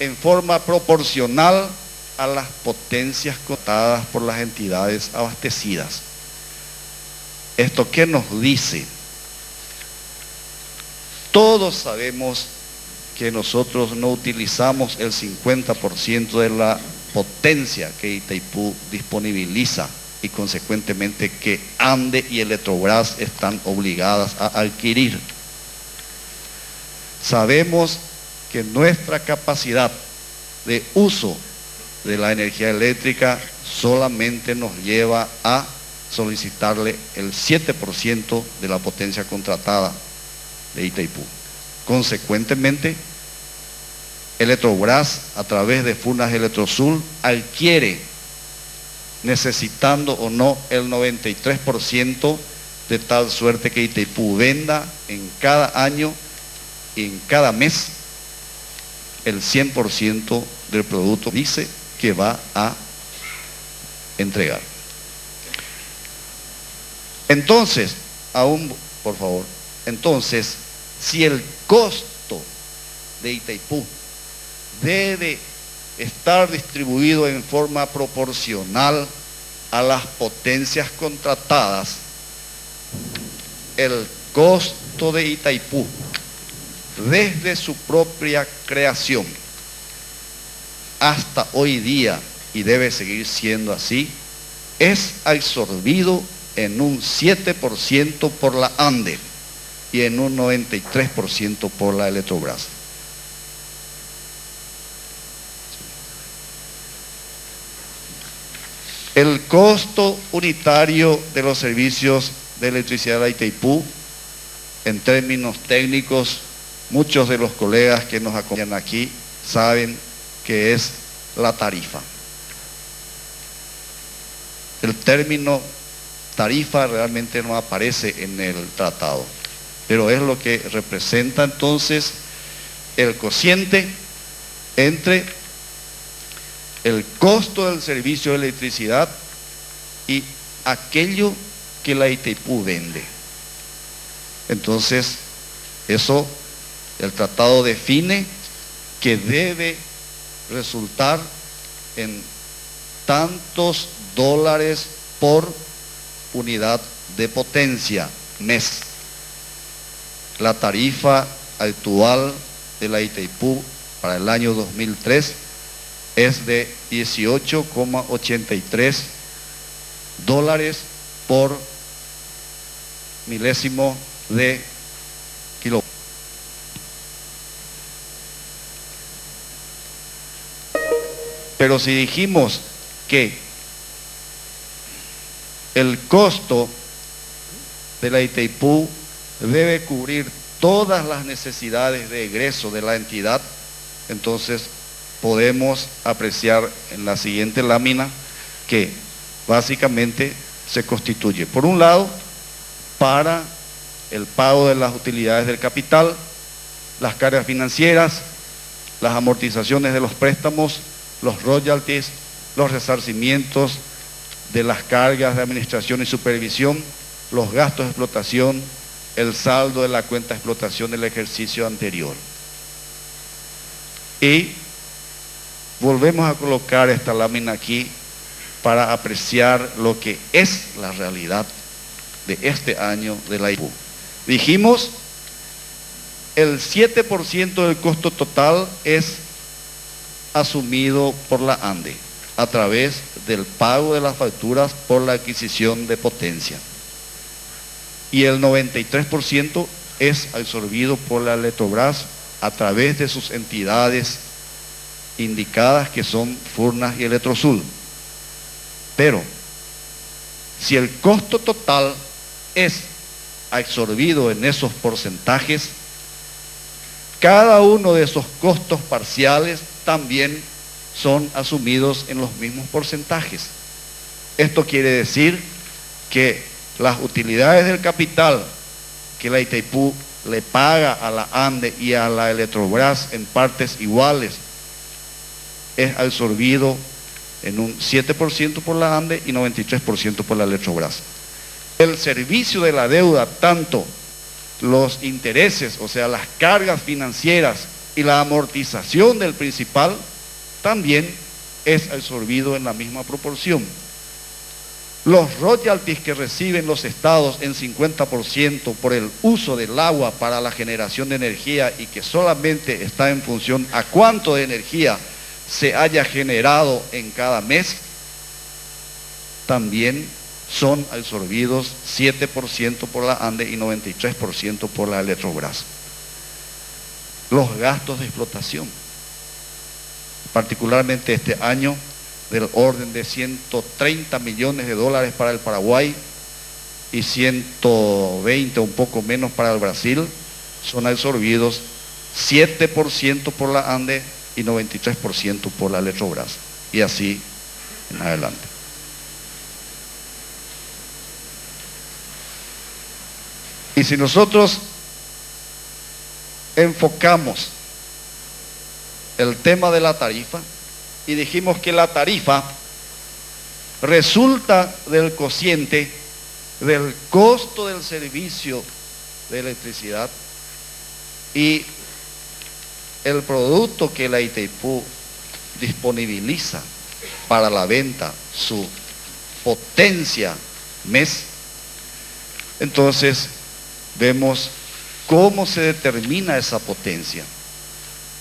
en forma proporcional a las potencias cotadas por las entidades abastecidas. ¿Esto qué nos dice? Todos sabemos que nosotros no utilizamos el 50% de la potencia que Itaipú disponibiliza y consecuentemente que ANDE y Eletrobras están obligadas a adquirir. Sabemos que nuestra capacidad de uso de la energía eléctrica solamente nos lleva a solicitarle el 7% de la potencia contratada de Itaipú. Consecuentemente, Eletrobras, a través de Furnas Electrosul, adquiere, necesitando o no, el 93%, de tal suerte que Itaipú venda en cada año y en cada mes el 100% del producto dice que va a entregar. Entonces, por favor, entonces, si el costo de Itaipú debe estar distribuido en forma proporcional a las potencias contratadas, el costo de Itaipú desde su propia creación hasta hoy día, y debe seguir siendo así, es absorbido en un 7% por la ANDE y en un 93% por la Eletrobras. El costo unitario de los servicios de electricidad de Itaipú, en términos técnicos, muchos de los colegas que nos acompañan aquí saben que es la tarifa. El término tarifa realmente no aparece en el tratado, pero es lo que representa entonces el cociente entre el costo del servicio de electricidad y aquello que la Itaipú vende. Entonces, eso el tratado define que debe resultar en tantos dólares por unidad de potencia mes. La tarifa actual de la Itaipú para el año 2003 es de 18,83 dólares por milésimo de kilo. Pero si dijimos que el costo de la Itaipú debe cubrir todas las necesidades de egreso de la entidad, entonces podemos apreciar en la siguiente lámina que básicamente se constituye, por un lado, para el pago de las utilidades del capital, las cargas financieras, las amortizaciones de los préstamos, los royalties, los resarcimientos de las cargas de administración y supervisión, los gastos de explotación, el saldo de la cuenta de explotación del ejercicio anterior. Y volvemos a colocar esta lámina aquí para apreciar lo que es la realidad de este año de la Itaipú. Dijimos, el 7% del costo total es asumido por la ANDE a través del pago de las facturas por la adquisición de potencia. Y el 93% es absorbido por la Eletrobras a través de sus entidades indicadas, que son Furnas y Electrosul. Pero si el costo total es absorbido en esos porcentajes, cada uno de esos costos parciales también son asumidos en los mismos porcentajes. Esto quiere decir que las utilidades del capital que la Itaipú le paga a la ANDE y a la Eletrobras en partes iguales es absorbido en un 7% por la ANDE y 93% por la Eletrobras. El servicio de la deuda, tanto
los intereses, o sea, las cargas financieras y la amortización del principal, también es absorbido en la misma proporción. Los royalties que reciben los estados en 50% por el uso del agua para la generación de energía y que solamente está en función a cuánto de energía se haya generado en cada mes, también son absorbidos 7% por la ANDE y 93% por la Electrobras. Los gastos de explotación, particularmente este año, del orden de 130 millones de dólares para el Paraguay y 120, un poco menos para el Brasil, son absorbidos 7% por la ANDE y 93% por la Electrobras, y así en adelante. Y si nosotros enfocamos el tema de la tarifa y dijimos que la tarifa resulta del cociente del costo del servicio de electricidad y el producto que la Itaipú disponibiliza para la venta, su potencia mes, entonces vemos cómo se determina esa potencia.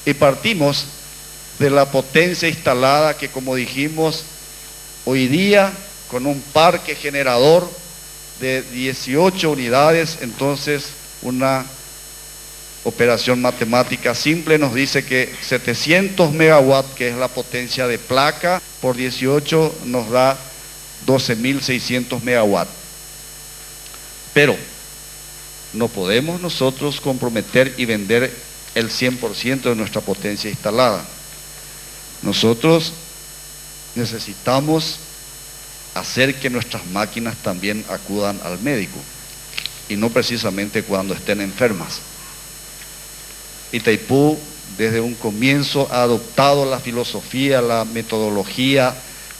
Y partimos de la potencia instalada que, como dijimos, hoy día con un parque generador de 18 unidades, entonces una operación matemática simple nos dice que 700 megawatts, que es la potencia de placa, por 18 nos da 12.600 megawatts. Pero no podemos nosotros comprometer y vender el 100% de nuestra potencia instalada. Nosotros necesitamos hacer que nuestras máquinas también acudan al médico y no precisamente cuando estén enfermas. Itaipú desde un comienzo ha adoptado la filosofía, la metodología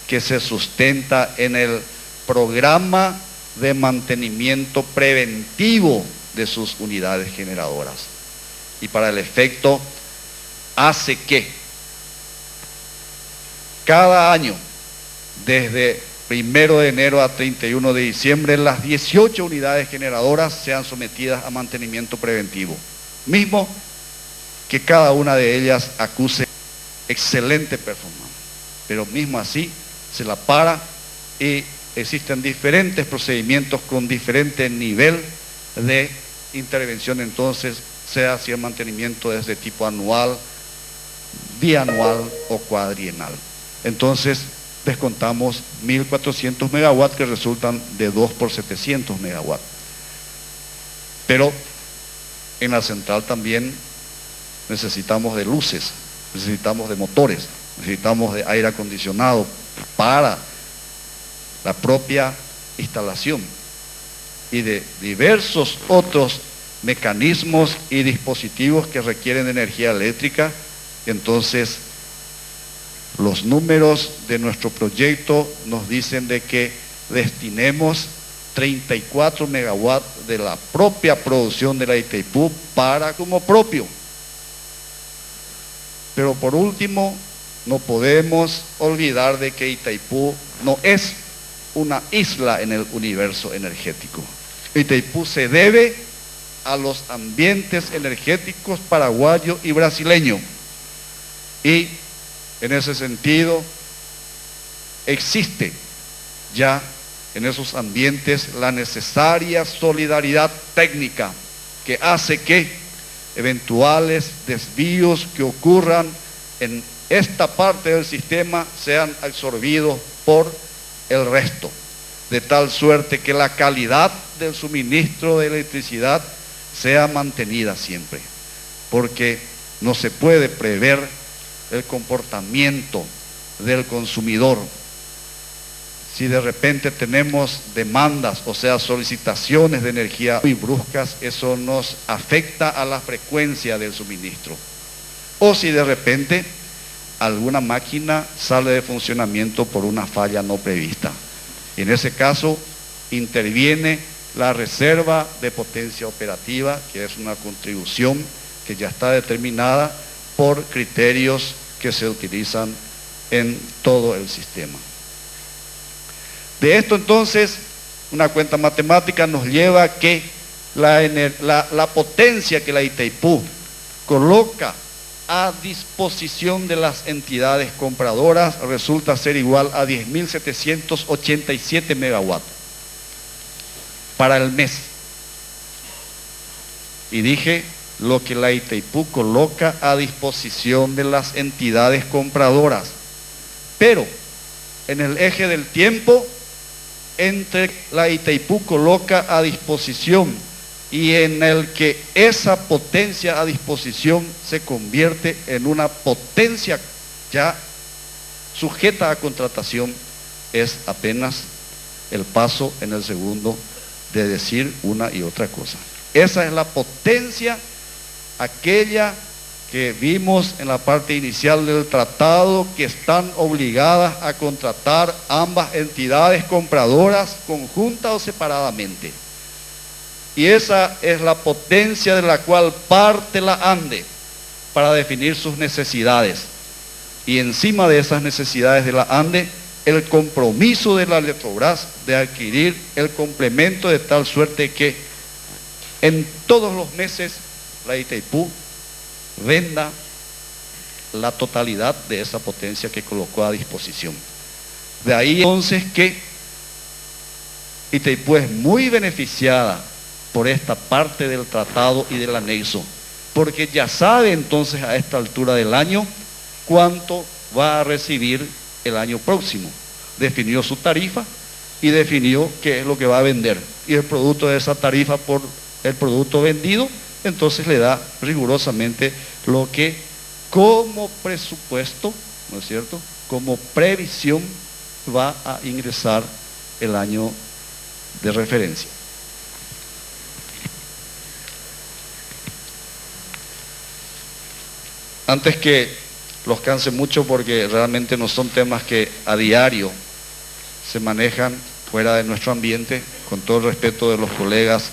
que se sustenta en el programa de mantenimiento preventivo de sus unidades generadoras. Y para el efecto hace que cada año, desde 1 de enero a 31 de diciembre, las 18 unidades generadoras sean sometidas a mantenimiento preventivo. Mismo que cada una de ellas acuse excelente performance. Pero mismo así se la para y existen diferentes procedimientos con diferente nivel de intervención, entonces, sea si el mantenimiento es de tipo anual, bianual o cuadrienal. Entonces, descontamos 1.400 megawatts que resultan de 2 por 700 megawatts. Pero en la central también necesitamos de luces, necesitamos de motores, necesitamos de aire acondicionado para la propia instalación y de diversos otros mecanismos y dispositivos que requieren de energía eléctrica. Entonces, los números de nuestro proyecto nos dicen de que destinemos 34 megawatts de la propia producción de la Itaipú para como propio. Pero por último, no podemos olvidar de que Itaipú no es una isla en el universo energético. Itaipú se debe a los ambientes energéticos paraguayo y brasileño. Y en ese sentido, existe ya en esos ambientes la necesaria solidaridad técnica que hace que eventuales desvíos que ocurran en esta parte del sistema sean absorbidos por el resto, de tal suerte que la calidad del suministro de electricidad sea mantenida siempre, porque no se puede prever el comportamiento del consumidor. Si de repente tenemos demandas, o sea, solicitaciones de energía muy bruscas, eso nos afecta a la frecuencia del suministro. O si de repente alguna máquina sale de funcionamiento por una falla no prevista. En ese caso interviene la reserva de potencia operativa, que es una contribución que ya está determinada por criterios que se utilizan en todo el sistema. De esto entonces, una cuenta matemática nos lleva a que la potencia que la Itaipú coloca a disposición de las entidades compradoras resulta ser igual a 10.787 megawatts para el mes. Y dije lo que la Itaipú coloca a disposición de las entidades compradoras. Pero en el eje del tiempo, entre la Itaipú coloca a disposición y en el que esa potencia a disposición se convierte en una potencia ya sujeta a contratación, es apenas el paso en el segundo de decir una y otra cosa. Esa es la potencia, aquella que vimos en la parte inicial del tratado, que están obligadas a contratar ambas entidades compradoras conjunta o separadamente. Y esa es la potencia de la cual parte la ANDE para definir sus necesidades. Y encima de esas necesidades de la ANDE, el compromiso de la Electrobras de adquirir el complemento de tal suerte que en todos los meses la Itaipú venda la totalidad de esa potencia que colocó a disposición. De ahí entonces que Itaipú es muy beneficiada por esta parte del tratado y del anexo, porque ya sabe entonces a esta altura del año cuánto va a recibir el año próximo. Definió su tarifa y definió qué es lo que va a vender, y el producto de esa tarifa por el producto vendido, entonces le da rigurosamente lo que como presupuesto, ¿no es cierto?, como previsión va a ingresar el año de referencia. Antes que los canse mucho, porque realmente no son temas que a diario se manejan fuera de nuestro ambiente, con todo el respeto de los colegas,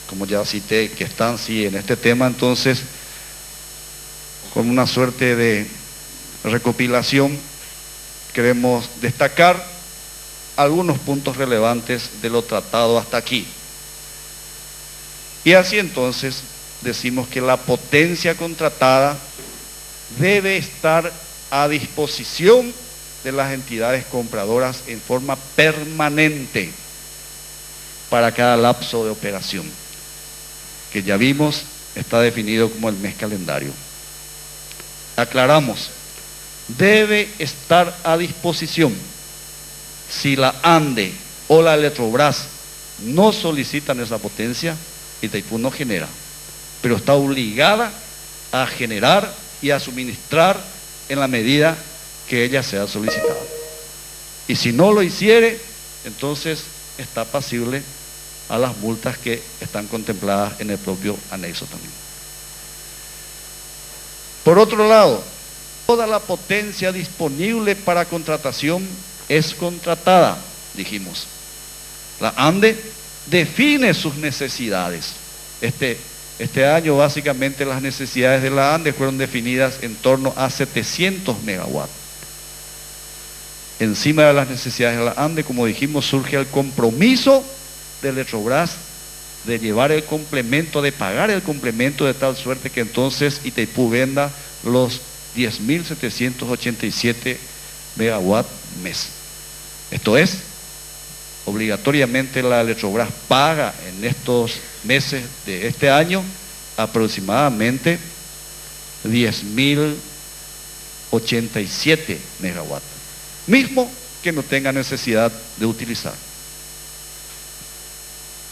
como ya cité, que están sí en este tema, entonces, con una suerte de recopilación, queremos destacar algunos puntos relevantes de lo tratado hasta aquí. Y así entonces decimos que la potencia contratada debe estar a disposición de las entidades compradoras en forma permanente para cada lapso de operación, que ya vimos está definido como el mes calendario. Aclaramos, debe estar a disposición. Si la ANDE o la Electrobras no solicitan esa potencia, Itaipú no genera, pero está obligada a generar y a suministrar en la medida que ella sea solicitada. Y si no lo hiciere, entonces está pasible a las multas que están contempladas en el propio anexo también. Por otro lado, toda la potencia disponible para contratación es contratada, dijimos. La ANDE define sus necesidades. Este año básicamente las necesidades de la ANDE fueron definidas en torno a 700 megawatts. Encima de las necesidades de la ANDE, como dijimos, surge el compromiso de Electrobras de llevar el complemento, de pagar el complemento, de tal suerte que entonces Itaipú venda los 10.787 megawatts mes. Esto es, obligatoriamente la Electrobras paga en estos meses de este año aproximadamente 10.087 megawatts, mismo que no tenga necesidad de utilizar.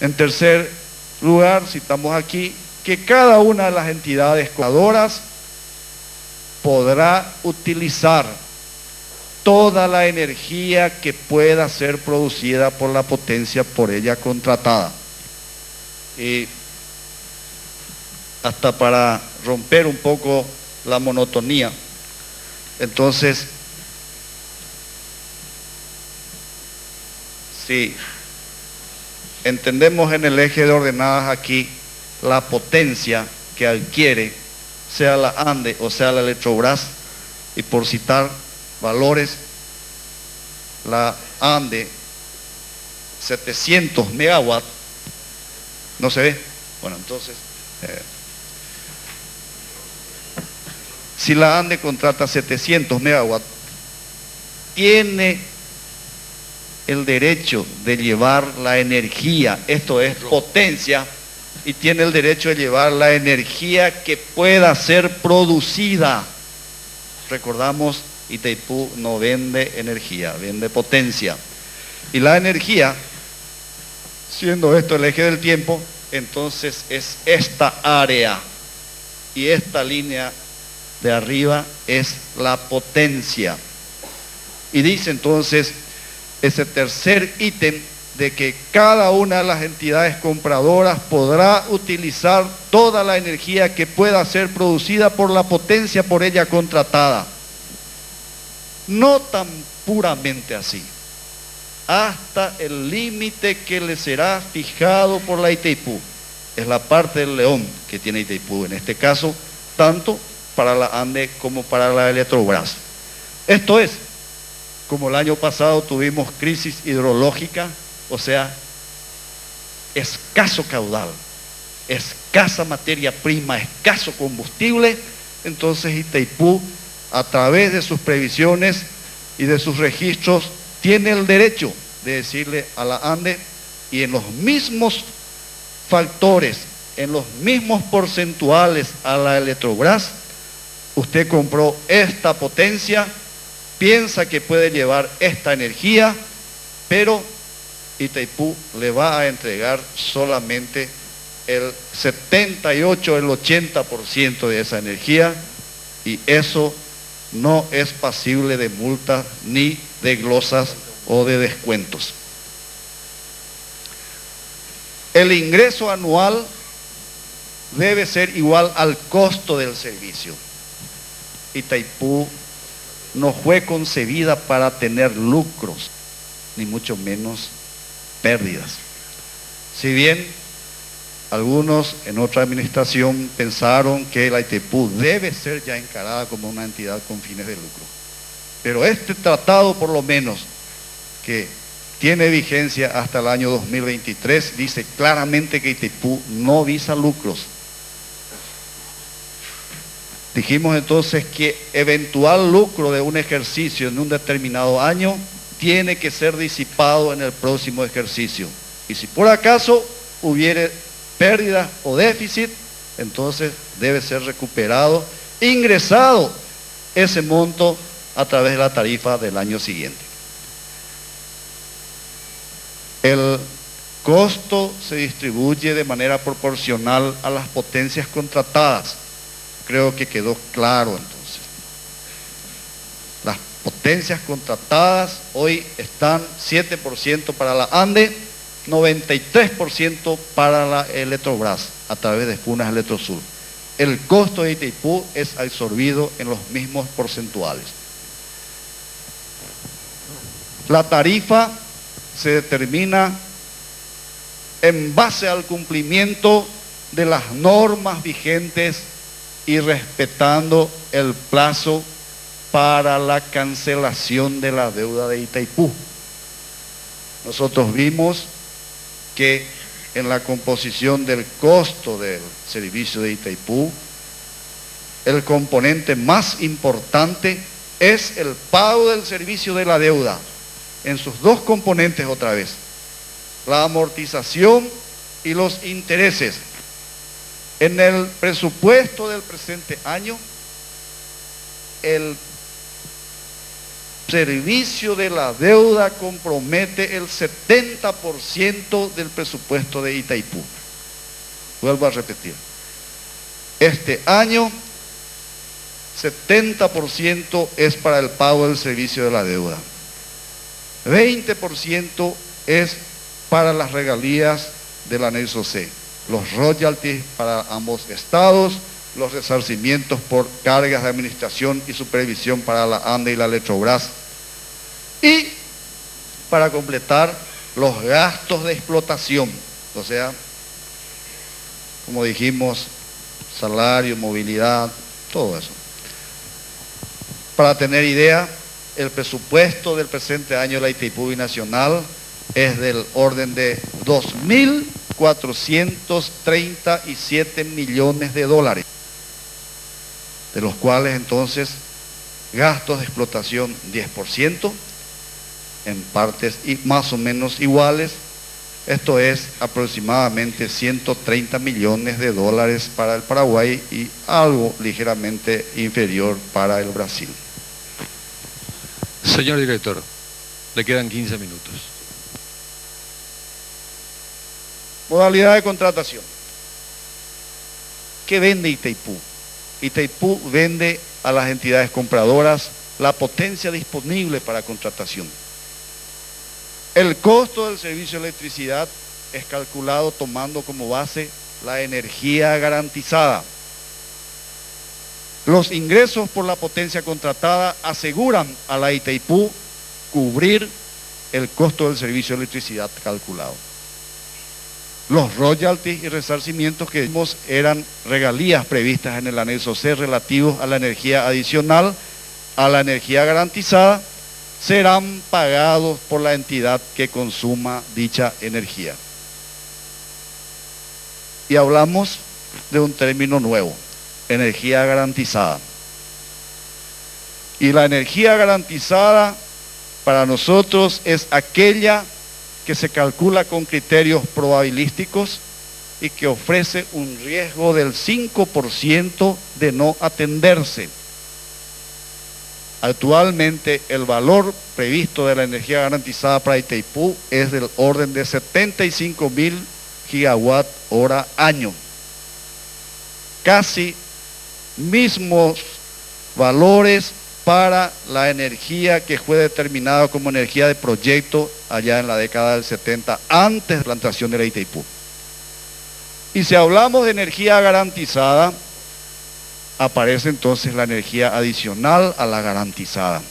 En tercer lugar, citamos aquí que cada una de las entidades compradoras podrá utilizar toda la energía que pueda ser producida por la potencia por ella contratada. Y hasta para romper un poco la monotonía, entonces, sí, entendemos en el eje de ordenadas aquí la potencia que adquiere, sea la ANDE o sea la Electrobras, y por citar valores, la ANDE 700 megawatts, ¿no se ve? Bueno, entonces, si la ANDE contrata 700 megawatts, tiene el derecho de llevar la energía, esto es potencia, y tiene el derecho de llevar la energía que pueda ser producida. Recordamos, Itaipú no vende energía, vende potencia. Y la energía, siendo esto el eje del tiempo, entonces es esta área, y esta línea de arriba es la potencia. Y dice entonces ese tercer ítem de que cada una de las entidades compradoras podrá utilizar toda la energía que pueda ser producida por la potencia por ella contratada. No tan puramente así, hasta el límite que le será fijado por la Itaipú. Es la parte del león que tiene Itaipú, en este caso, tanto para la ANDE como para la Electrobras. Esto es, como el año pasado tuvimos crisis hidrológica, o sea, escaso caudal, escasa materia prima, escaso combustible, entonces Itaipú, a través de sus previsiones y de sus registros, tiene el derecho de decirle a la ANDE, y en los mismos factores, en los mismos porcentuales a la Electrobras, usted compró esta potencia, piensa que puede llevar esta energía, pero Itaipú le va a entregar solamente el 78, el 80% de esa energía, y eso no es pasible de multas ni de glosas o de descuentos. El ingreso anual debe ser igual al costo del servicio. Itaipú no fue concebida para tener lucros, ni mucho menos pérdidas. Si bien algunos en otra administración pensaron que la Itaipú debe ser ya encarada como una entidad con fines de lucro, pero este tratado, por lo menos, que tiene vigencia hasta el año 2023, dice claramente que Itaipú no visa lucros. Dijimos entonces que eventual lucro de un ejercicio en un determinado año tiene que ser disipado en el próximo ejercicio. Y si por acaso hubiere pérdida o déficit, entonces debe ser recuperado, ingresado ese monto a través de la tarifa del año siguiente. El costo se distribuye de manera proporcional a las potencias contratadas. Creo que quedó claro entonces. Las potencias contratadas hoy están 7% para la ANDE, 93% para la Electrobras a través de Funas Electrosur. El costo de Itaipú es absorbido en los mismos porcentuales. La tarifa se determina en base al cumplimiento de las normas vigentes y respetando el plazo para la cancelación de la deuda de Itaipú. Nosotros vimos que en la composición del costo del servicio de Itaipú, el componente más importante es el pago del servicio de la deuda, en sus dos componentes otra vez, la amortización y los intereses. En el presupuesto del presente año, el servicio de la deuda compromete el 70% del presupuesto de Itaipú. Vuelvo a repetir. Este año, 70% es para el pago del servicio de la deuda. 20% es para las regalías del anexo C, los royalties para ambos estados, los resarcimientos por cargas de administración y supervisión para la ANDE y la Electrobras. Y para completar, los gastos de explotación, o sea, como dijimos, salario, movilidad, todo eso. Para tener idea, el presupuesto del presente año de la Itaipú Binacional es del orden de 2.437 millones de dólares, de los cuales entonces gastos de explotación 10%, en partes más o menos iguales, esto es aproximadamente 130 millones de dólares para el Paraguay y algo ligeramente inferior para el Brasil.
Señor director, le quedan 15 minutos.
Modalidad de contratación. ¿Qué vende Itaipú? Itaipú vende a las entidades compradoras la potencia disponible para contratación. El costo del servicio de electricidad es calculado tomando como base la energía garantizada. Los ingresos por la potencia contratada aseguran a la Itaipú cubrir el costo del servicio de electricidad calculado. Los royalties y resarcimientos que vimos eran regalías previstas en el anexo C relativos a la energía adicional, a la energía garantizada, serán pagados por la entidad que consuma dicha energía. Y hablamos de un término nuevo, energía garantizada. Y la energía garantizada para nosotros es aquella que se calcula con criterios probabilísticos y que ofrece un riesgo del 5% de no atenderse. Actualmente el valor previsto de la energía garantizada para Itaipú es del orden de 75.000 gigawatt hora año. Casi mismos valores para la energía que fue determinada como energía de proyecto allá en la década del 70, antes de la implantación de la Itaipú. Y si hablamos de energía garantizada, aparece entonces la energía adicional a la garantizada.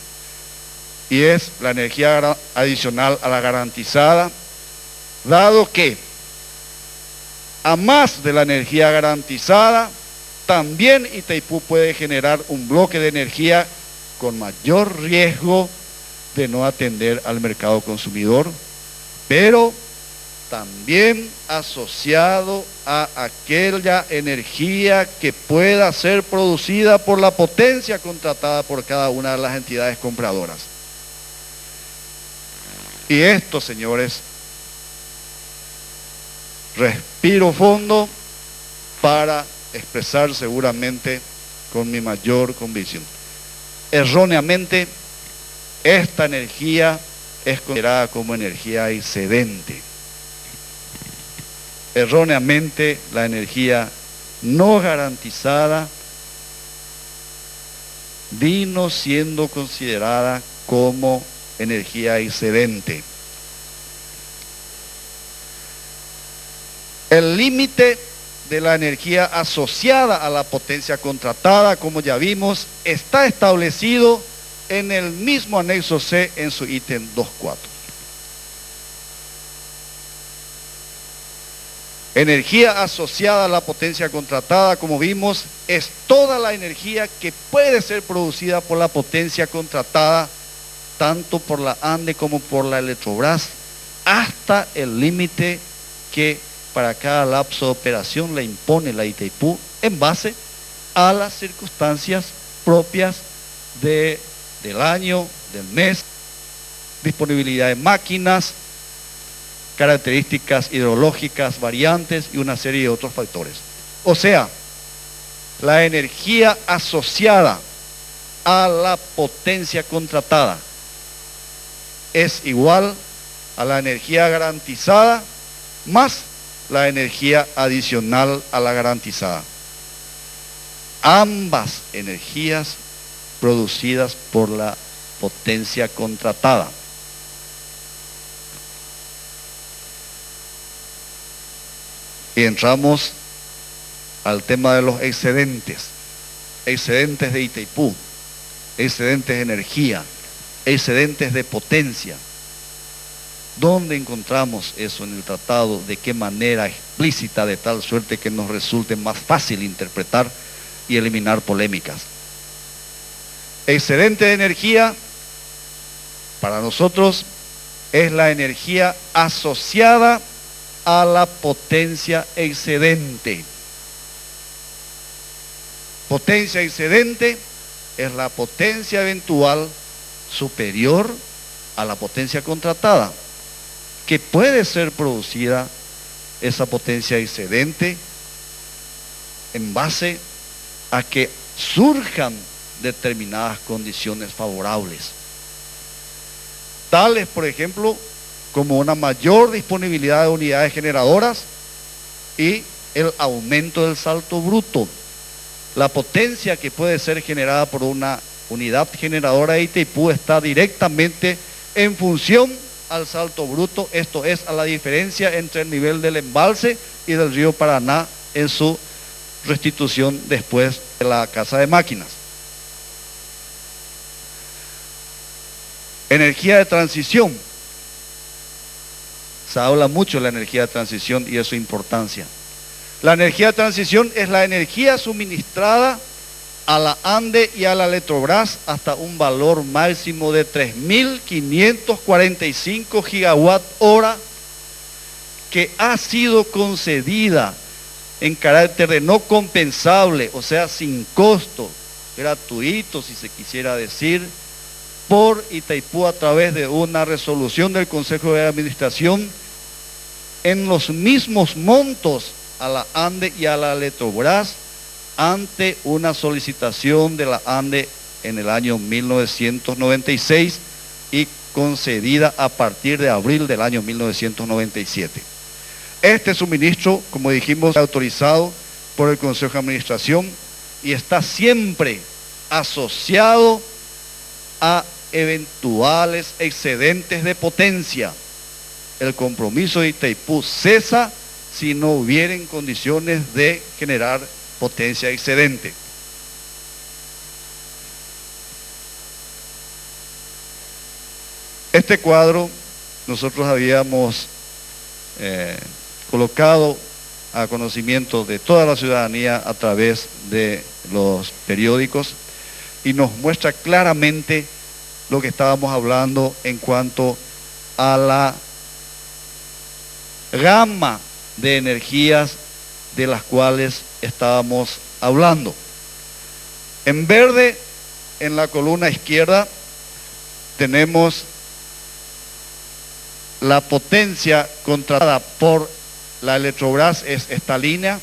Y es la energía adicional a la garantizada, dado que a más de la energía garantizada, también Itaipú puede generar un bloque de energía con mayor riesgo de no atender al mercado consumidor, pero también asociado a aquella energía que pueda ser producida por la potencia contratada por cada una de las entidades compradoras. Y esto, señores, respiro fondo para expresar seguramente con mi mayor convicción. Erróneamente, esta energía es considerada como energía excedente. Erróneamente, la energía no garantizada vino siendo considerada como energía excedente. El límite de la energía asociada a la potencia contratada, como ya vimos, está establecido en el mismo anexo C en su ítem 2.4. Energía asociada a la potencia contratada, como vimos, es toda la energía que puede ser producida por la potencia contratada, tanto por la ANDE como por la Electrobras, hasta el límite que para cada lapso de operación le impone la Itaipú en base a las circunstancias propias del año, del mes, disponibilidad de máquinas, características hidrológicas, variantes y una serie de otros factores. O sea, la energía asociada a la potencia contratada es igual a la energía garantizada más la energía adicional a la garantizada. Ambas energías producidas por la potencia contratada. Y entramos al tema de los excedentes. Excedentes de Itaipú, excedentes de energía, excedentes de potencia. ¿Dónde encontramos eso en el tratado? ¿De qué manera explícita, de tal suerte que nos resulte más fácil interpretar y eliminar polémicas? Excedente de energía, para nosotros, es la energía asociada a la potencia excedente. Potencia excedente es la potencia eventual superior a la potencia contratada, que puede ser producida esa potencia excedente en base a que surjan determinadas condiciones favorables, tales, por ejemplo, como una mayor disponibilidad de unidades generadoras y el aumento del salto bruto. La potencia que puede ser generada por una unidad generadora de Itaipú está directamente en función al salto bruto, esto es, a la diferencia entre el nivel del embalse y del río Paraná en su restitución después de la casa de máquinas. Energía de transición. Se habla mucho de la energía de transición y de su importancia. La energía de transición es la energía suministrada a la ANDE y a la Electrobras hasta un valor máximo de 3.545 gigawatt hora que ha sido concedida en carácter de no compensable, o sea, sin costo, gratuito si se quisiera decir, por Itaipú a través de una resolución del Consejo de Administración en los mismos montos a la ANDE y a la Electrobras ante una solicitación de la ANDE en el año 1996 y concedida a partir de abril del año 1997. Este suministro, como dijimos, es autorizado por el Consejo de Administración y está siempre asociado a eventuales excedentes de potencia. El compromiso de Itaipú cesa si no hubieren condiciones de generar potencia excedente. Este cuadro nosotros habíamos colocado a conocimiento de toda la ciudadanía a través de los periódicos y nos muestra claramente lo que estábamos hablando en cuanto a la gama de energías de las cuales estábamos hablando. En verde, en la columna izquierda, tenemos la potencia contratada por la Electrobras, es esta línea,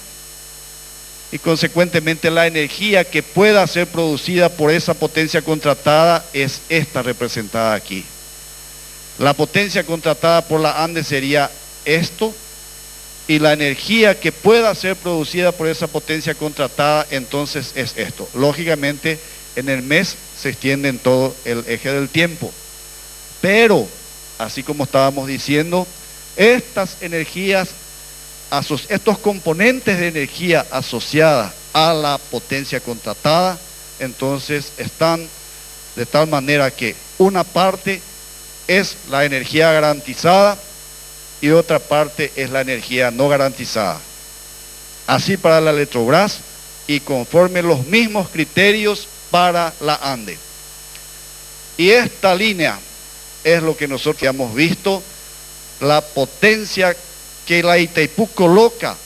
y consecuentemente la energía que pueda ser producida por esa potencia contratada es esta representada aquí. La potencia contratada por la ANDE sería esto, y la energía que pueda ser producida por esa potencia contratada entonces es esto. Lógicamente en el mes se extiende en todo el eje del tiempo, pero así como estábamos diciendo, estas energías, estos componentes de energía asociadas a la potencia contratada, entonces están de tal manera que una parte es la energía garantizada y otra parte es la energía no garantizada. Así para la Electrobras y conforme los mismos criterios para la ANDE. Y esta línea es lo que nosotros hemos visto, la potencia que la Itaipú coloca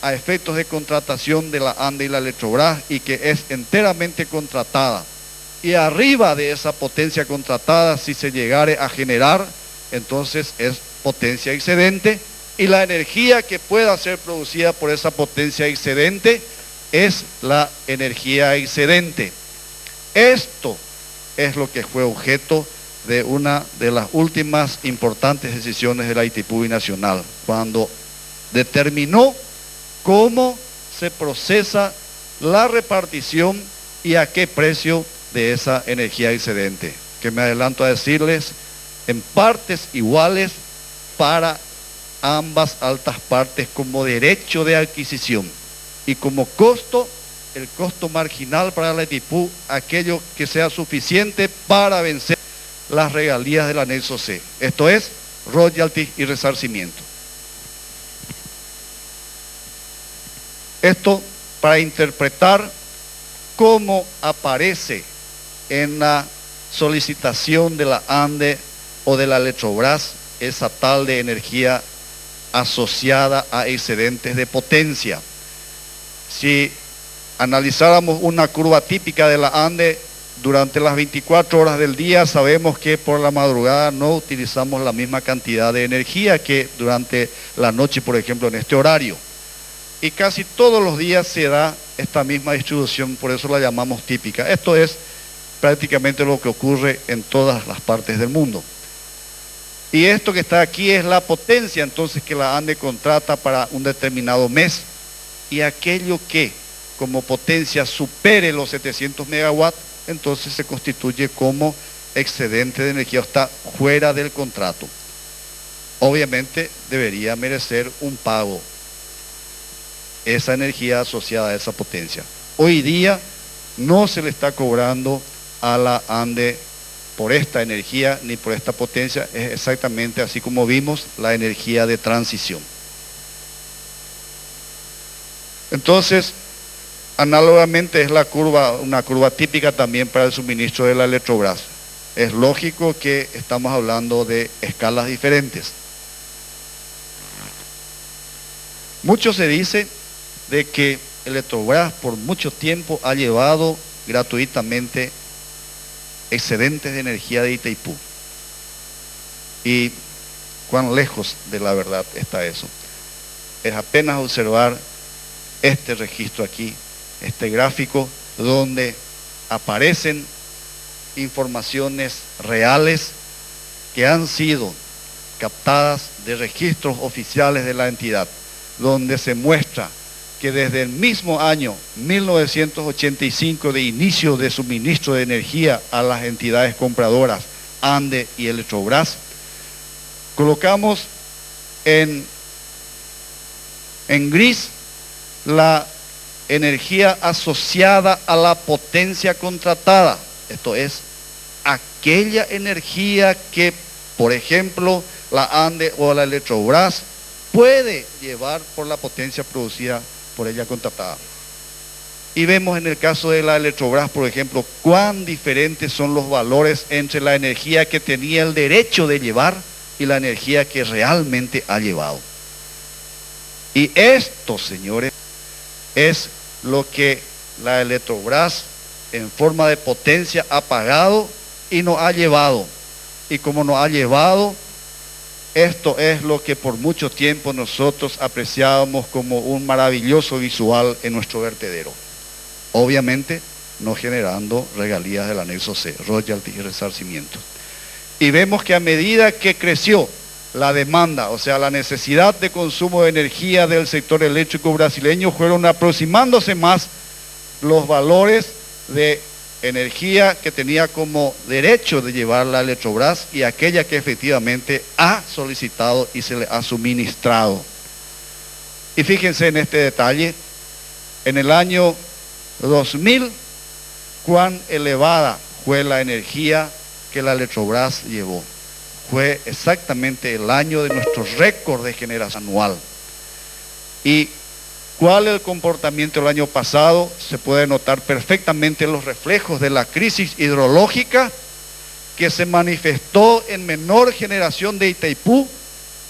a efectos de contratación de la ANDE y la Electrobras y que es enteramente contratada. Y arriba de esa potencia contratada, si se llegare a generar, entonces es potencia excedente, y la energía que pueda ser producida por esa potencia excedente es la energía excedente. Esto es lo que fue objeto de una de las últimas importantes decisiones de la Itaipú Binacional, cuando determinó cómo se procesa la repartición y a qué precio de esa energía excedente, que me adelanto a decirles, en partes iguales para ambas altas partes como derecho de adquisición y como costo, el costo marginal para la Itaipú, aquello que sea suficiente para vencer las regalías del anexo C. Esto es, royalties y resarcimiento. Esto para interpretar cómo aparece en la solicitación de la ANDE o de la Electrobras esa tal de energía asociada a excedentes de potencia. Si analizáramos una curva típica de la ANDE durante las 24 horas del día, sabemos que por la madrugada no utilizamos la misma cantidad de energía que durante la noche, por ejemplo, en este horario. Y casi todos los días se da esta misma distribución, por eso la llamamos típica. Esto es prácticamente lo que ocurre en todas las partes del mundo. Y esto que está aquí es la potencia, entonces, que la ANDE contrata para un determinado mes. Y aquello que como potencia supere los 700 megawatts, entonces se constituye como excedente de energía, está fuera del contrato. Obviamente debería merecer un pago esa energía asociada a esa potencia. Hoy día no se le está cobrando a la ANDE por esta energía ni por esta potencia, es exactamente así como vimos la energía de transición. Entonces, análogamente es una curva típica también para el suministro de la Electrobras. Es lógico que estamos hablando de escalas diferentes. Mucho se dice de que Electrobras por mucho tiempo ha llevado gratuitamente excedentes de energía de Itaipú. Y cuán lejos de la verdad está eso. Es apenas observar este registro aquí, este gráfico, donde aparecen informaciones reales que han sido captadas de registros oficiales de la entidad, donde se muestra que desde el mismo año 1985 de inicio de suministro de energía a las entidades compradoras ANDE y Electrobras, colocamos en gris la energía asociada a la potencia contratada. Esto es aquella energía que, por ejemplo, la ANDE o la Electrobras puede llevar por la potencia producida por ella contratada. Y vemos en el caso de la Electrobras, por ejemplo, cuán diferentes son los valores entre la energía que tenía el derecho de llevar y la energía que realmente ha llevado. Y esto, señores, es lo que la Electrobras en forma de potencia ha pagado y nos ha llevado. Y como nos ha llevado, esto es lo que por mucho tiempo nosotros apreciábamos como un maravilloso visual en nuestro vertedero. Obviamente no generando regalías del anexo C, royalties y resarcimientos. Y vemos que a medida que creció la demanda, o sea, la necesidad de consumo de energía del sector eléctrico brasileño, fueron aproximándose más los valores de energía que tenía como derecho de llevar la Electrobras y aquella que efectivamente ha solicitado y se le ha suministrado. Y fíjense en este detalle, en el año 2000, cuán elevada fue la energía que la Electrobras llevó. Fue exactamente el año de nuestro récord de generación anual. Y ¿cuál es el comportamiento del año pasado? Se puede notar perfectamente los reflejos de la crisis hidrológica que se manifestó en menor generación de Itaipú,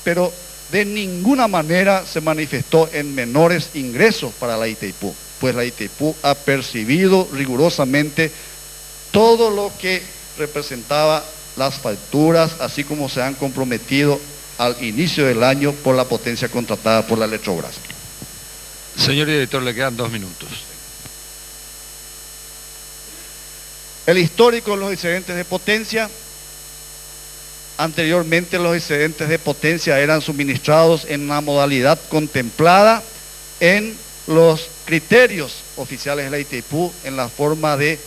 pero de ninguna manera se manifestó en menores ingresos para la Itaipú, pues la Itaipú ha percibido rigurosamente todo lo que representaba las facturas, así como se han comprometido al inicio del año por la potencia contratada por la Electrobras.
Señor director, le quedan 2 minutos.
El histórico de los excedentes de potencia. Anteriormente los excedentes de potencia eran suministrados en la modalidad contemplada en los criterios oficiales de la Itaipú en la forma de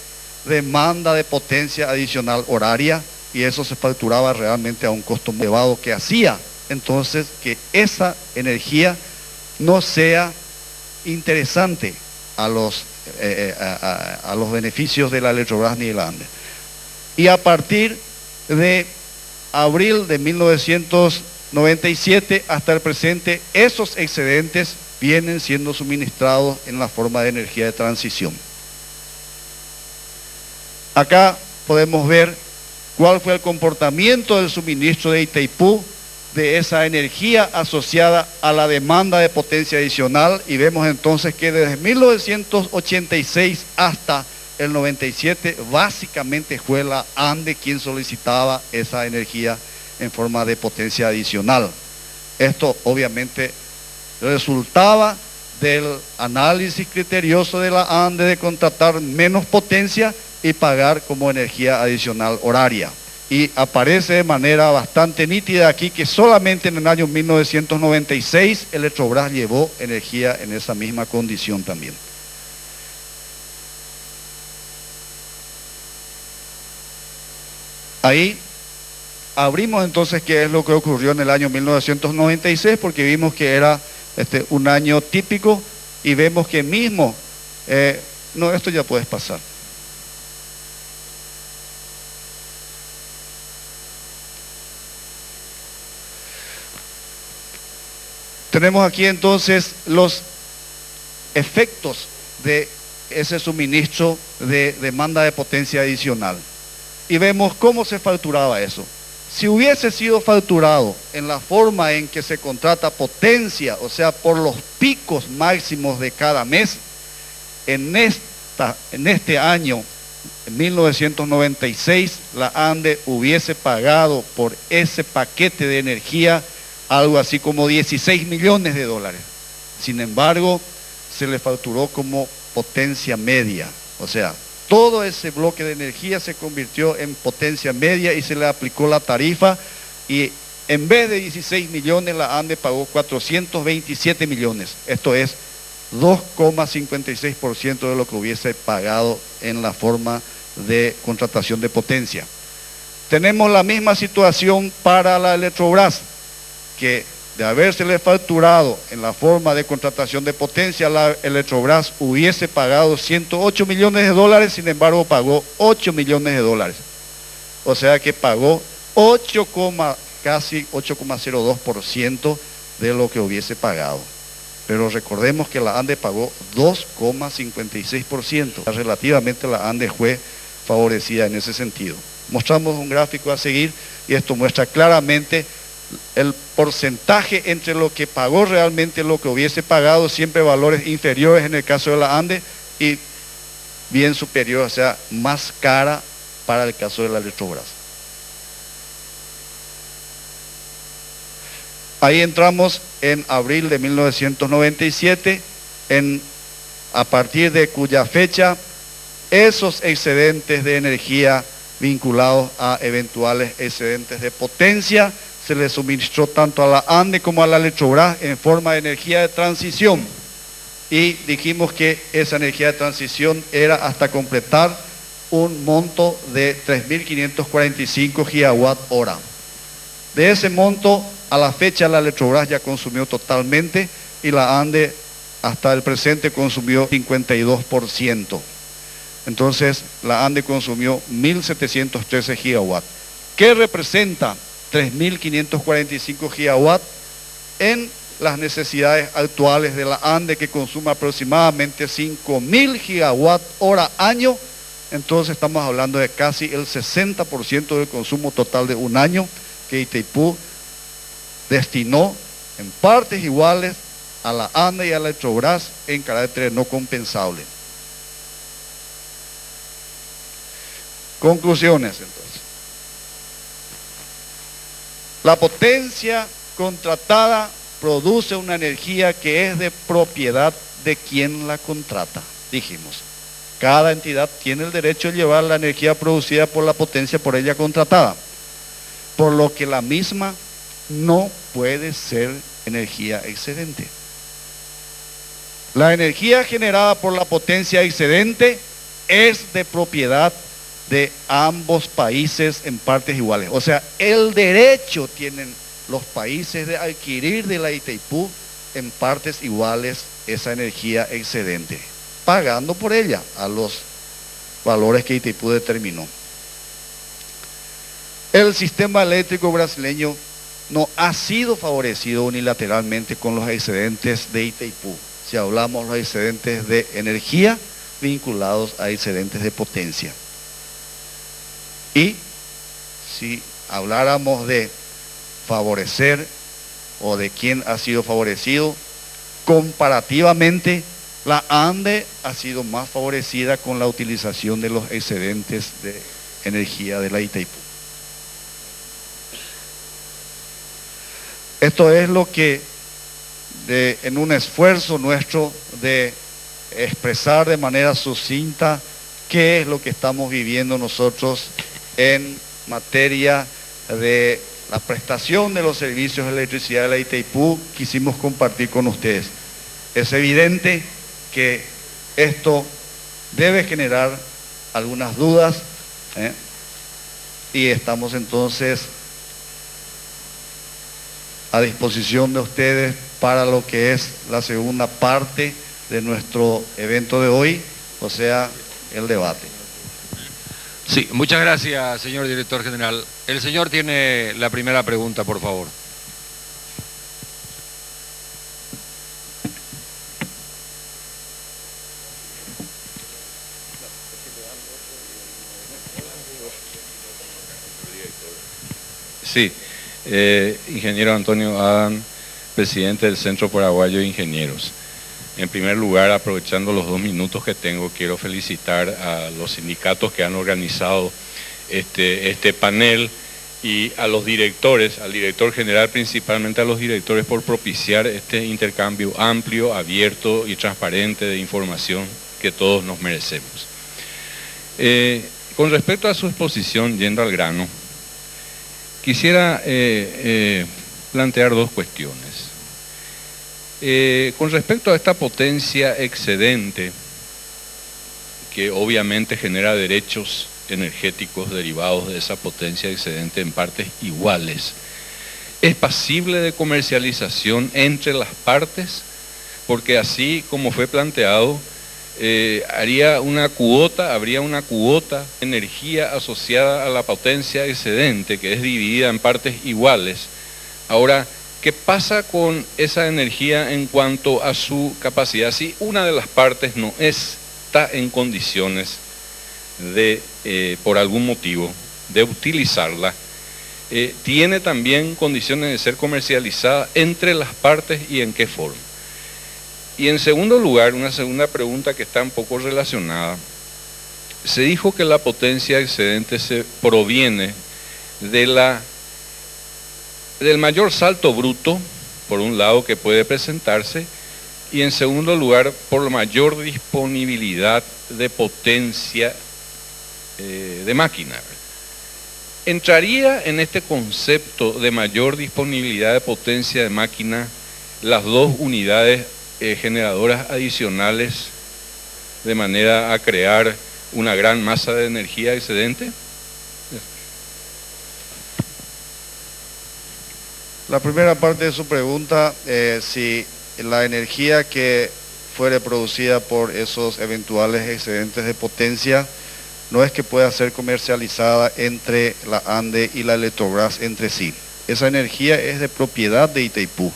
demanda de potencia adicional horaria, y eso se facturaba realmente a un costo muy elevado que hacía entonces que esa energía no sea interesante a los beneficios de la Electrobras ni de la ANDE. Y a partir de abril de 1997 hasta el presente, esos excedentes vienen siendo suministrados en la forma de energía de transición. Acá podemos ver cuál fue el comportamiento del suministro de Itaipú de esa energía asociada a la demanda de potencia adicional, y vemos entonces que desde 1986 hasta el 97 básicamente fue la ANDE quien solicitaba esa energía en forma de potencia adicional. Esto obviamente resultaba del análisis criterioso de la ANDE de contratar menos potencia y pagar como energía adicional horaria. Y aparece de manera bastante nítida aquí que solamente en el año 1996 Electrobras llevó energía en esa misma condición también. Ahí abrimos entonces qué es lo que ocurrió en el año 1996, porque vimos que era un año típico, y vemos que mismo, no, esto ya puedes pasar. Tenemos aquí entonces los efectos de ese suministro de demanda de potencia adicional. Y vemos cómo se facturaba eso. Si hubiese sido facturado en la forma en que se contrata potencia, o sea, por los picos máximos de cada mes, en este año, en 1996, la ANDE hubiese pagado por ese paquete de energía algo así como 16 millones de dólares. Sin embargo, se le facturó como potencia media, o sea, todo ese bloque de energía se convirtió en potencia media y se le aplicó la tarifa, y en vez de 16 millones la ANDE pagó 427 millones. Esto es 2,56% de lo que hubiese pagado en la forma de contratación de potencia. Tenemos la misma situación para la Electrobras, que de habérsele facturado en la forma de contratación de potencia, la Electrobras hubiese pagado 108 millones de dólares, sin embargo pagó 8 millones de dólares. O sea que pagó casi 8,02% de lo que hubiese pagado. Pero recordemos que la ANDE pagó 2,56%. Relativamente la ANDE fue favorecida en ese sentido. Mostramos un gráfico a seguir y esto muestra claramente el porcentaje entre lo que pagó realmente lo que hubiese pagado, siempre valores inferiores en el caso de la ANDE y bien superior, o sea, más cara para el caso de la Electrobras. Ahí entramos en abril de 1997, a partir de cuya fecha esos excedentes de energía vinculados a eventuales excedentes de potencia se le suministró tanto a la ANDE como a la Electrobras en forma de energía de transición. Y dijimos que esa energía de transición era hasta completar un monto de 3.545 gigawatt hora. De ese monto, a la fecha la Electrobras ya consumió totalmente y la ANDE hasta el presente consumió 52%. Entonces, la ANDE consumió 1.713 gigawatts. ¿Qué representa 3.545 gigawatts en las necesidades actuales de la ANDE, que consume aproximadamente 5.000 gigawatt hora año? Entonces estamos hablando de casi el 60% del consumo total de un año que Itaipú destinó en partes iguales a la ANDE y a la Electrobras en carácter no compensable. Conclusiones entonces. La potencia contratada produce una energía que es de propiedad de quien la contrata, dijimos. Cada entidad tiene el derecho de llevar la energía producida por la potencia por ella contratada, por lo que la misma no puede ser energía excedente. La energía generada por la potencia excedente es de propiedad de ambos países en partes iguales. O sea, el derecho tienen los países de adquirir de la Itaipú en partes iguales esa energía excedente, pagando por ella a los valores que Itaipú determinó. El sistema eléctrico brasileño no ha sido favorecido unilateralmente con los excedentes de Itaipú. Si hablamos de los excedentes de energía vinculados a excedentes de potencia. Y si habláramos de favorecer o de quién ha sido favorecido, comparativamente la ANDE ha sido más favorecida con la utilización de los excedentes de energía de la Itaipú. Esto es lo que, en un esfuerzo nuestro de expresar de manera sucinta qué es lo que estamos viviendo nosotros en materia de la prestación de los servicios de electricidad de la Itaipú, quisimos compartir con ustedes. Es evidente que esto debe generar algunas dudas, y estamos entonces a disposición de ustedes para lo que es la segunda parte de nuestro evento de hoy, o sea, el debate.
Sí, muchas gracias, señor director general. El señor tiene la primera pregunta, por favor.
Sí, ingeniero Antonio Adam, presidente del Centro Paraguayo de Ingenieros. En primer lugar, aprovechando los 2 minutos que tengo, quiero felicitar a los sindicatos que han organizado este panel y a los directores, al director general, principalmente a los directores, por propiciar este intercambio amplio, abierto y transparente de información que todos nos merecemos. Con respecto a su exposición, yendo al grano, quisiera plantear 2 cuestiones. Con respecto a esta potencia excedente, que obviamente genera derechos energéticos derivados de esa potencia excedente en partes iguales, ¿es pasible de comercialización entre las partes? Porque así como fue planteado, habría una cuota de energía asociada a la potencia excedente, que es dividida en partes iguales. Ahora, ¿qué pasa con esa energía en cuanto a su capacidad? Si una de las partes no está en condiciones de, por algún motivo, de utilizarla, ¿tiene también condiciones de ser comercializada entre las partes y en qué forma? Y en segundo lugar, una segunda pregunta que está un poco relacionada. Se dijo que la potencia excedente se proviene del mayor salto bruto, por un lado, que puede presentarse, y en segundo lugar, por la mayor disponibilidad de potencia de máquina. ¿Entraría en este concepto de mayor disponibilidad de potencia de máquina las 2 unidades generadoras adicionales de manera a crear una gran masa de energía excedente?
La primera parte de su pregunta, si la energía que fuere producida por esos eventuales excedentes de potencia no es que pueda ser comercializada entre la ANDE y la Electrobras entre sí. Esa energía es de propiedad de Itaipú.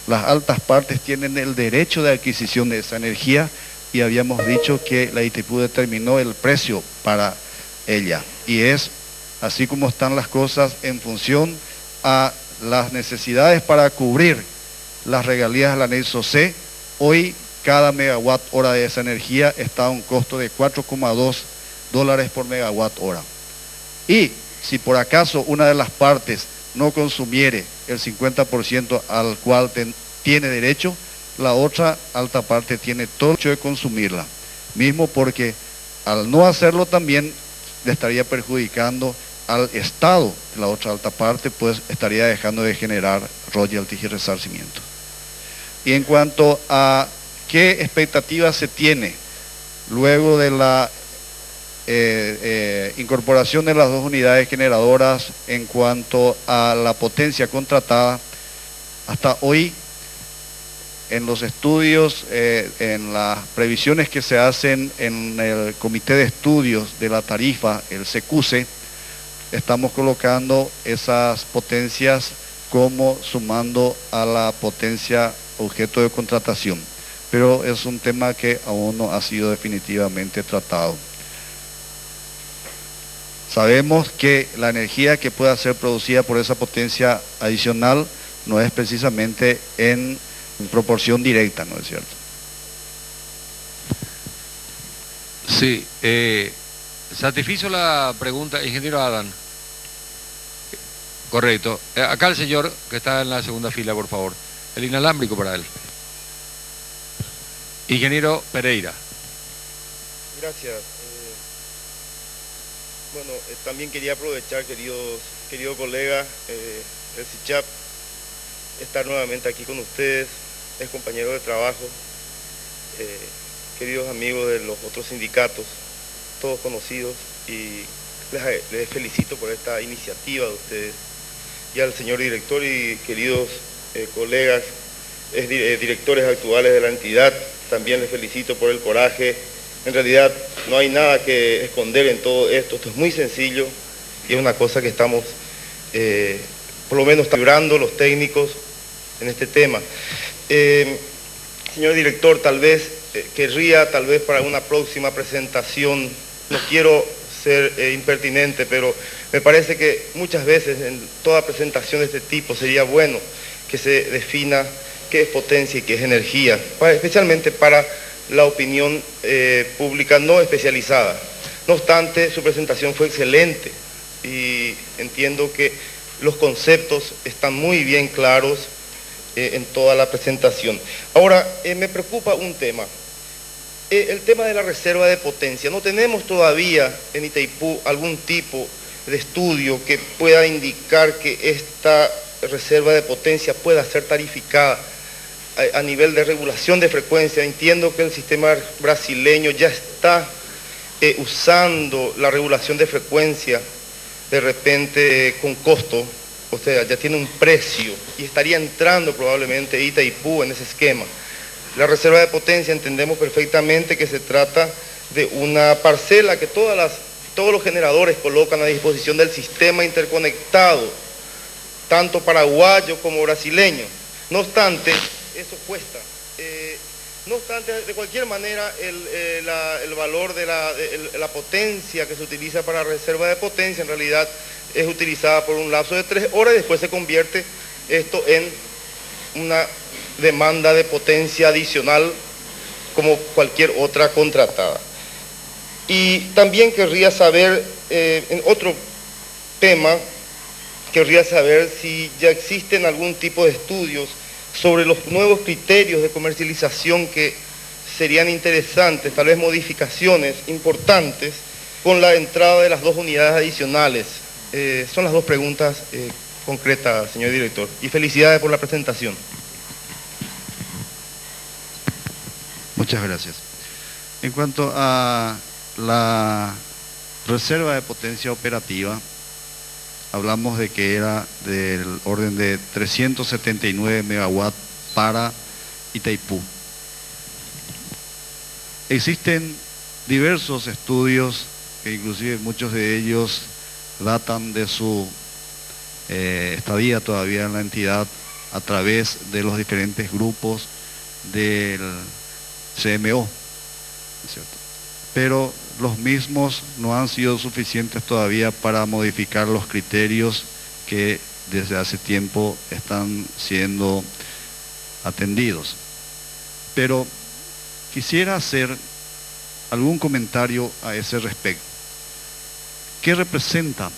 Las altas partes tienen el derecho de adquisición de esa energía y habíamos dicho que la Itaipú determinó el precio para ella. Y es así como están las cosas en función a las necesidades para cubrir las regalías del anexo C. Hoy cada megawatt hora de esa energía está a un costo de $4,2 por megawatt hora. Y si por acaso una de las partes no consumiere el 50% al cual tiene derecho, la otra alta parte tiene todo el derecho de consumirla. Mismo porque al no hacerlo también le estaría perjudicando al Estado de la otra alta parte, pues estaría dejando de generar royalties y resarcimiento. Y en cuanto a qué expectativas se tiene luego de la incorporación de las 2 unidades generadoras en cuanto a la potencia contratada, hasta hoy en los estudios, en las previsiones que se hacen en el Comité de Estudios de la Tarifa, el CECUSE, estamos colocando esas potencias como sumando a la potencia objeto de contratación, pero es un tema que aún no ha sido definitivamente tratado. Sabemos que la energía que pueda ser producida por esa potencia adicional no es precisamente en proporción directa, ¿no es cierto?
Sí, satisfizo la pregunta, ingeniero Adán. Correcto. Acá el señor que está en la segunda fila, por favor. El inalámbrico para él. Ingeniero Pereira.
Gracias. Bueno, también quería aprovechar, querido colega, el SICHAP, estar nuevamente aquí con ustedes, es compañero de trabajo, queridos amigos de los otros sindicatos, todos conocidos, y les felicito por esta iniciativa de ustedes. Y al señor director y queridos colegas, directores actuales de la entidad, también les felicito por el coraje. En realidad no hay nada que esconder en todo esto, esto es muy sencillo y es una cosa que estamos, por lo menos, librando los técnicos en este tema. Señor director, tal vez querría, para una próxima presentación, no quiero ser impertinente, pero me parece que muchas veces en toda presentación de este tipo sería bueno que se defina qué es potencia y qué es energía, especialmente para la opinión pública no especializada. No obstante, su presentación fue excelente y entiendo que los conceptos están muy bien claros en toda la presentación. Ahora, me preocupa un tema, el tema de la reserva de potencia. No tenemos todavía en Itaipú algún tipo de estudio que pueda indicar que esta reserva de potencia pueda ser tarificada a nivel de regulación de frecuencia. Entiendo que el sistema brasileño ya está usando la regulación de frecuencia de repente con costo, o sea, ya tiene un precio y estaría entrando probablemente Itaipú en ese esquema. La reserva de potencia entendemos perfectamente que se trata de una parcela que todos los generadores colocan a disposición del sistema interconectado, tanto paraguayo como brasileño. No obstante, eso cuesta. No obstante, de cualquier manera, el valor de la potencia que se utiliza para reserva de potencia en realidad es utilizada por un lapso de 3 horas y después se convierte esto en una demanda de potencia adicional como cualquier otra contratada. Y también querría saber, en otro tema, querría saber si ya existen algún tipo de estudios sobre los nuevos criterios de comercialización que serían interesantes, tal vez modificaciones importantes con la entrada de las 2 unidades adicionales. Son las 2 preguntas concretas, señor director, y felicidades por la presentación.
Muchas gracias. En cuanto a la reserva de potencia operativa, hablamos de que era del orden de 379 megawatts para Itaipú. Existen diversos estudios, que inclusive muchos de ellos datan de su estadía todavía en la entidad a través de los diferentes grupos del CMO, ¿cierto? Pero los mismos no han sido suficientes todavía para modificar los criterios que desde hace tiempo están siendo atendidos. Pero quisiera hacer algún comentario a ese respecto. ¿Qué representa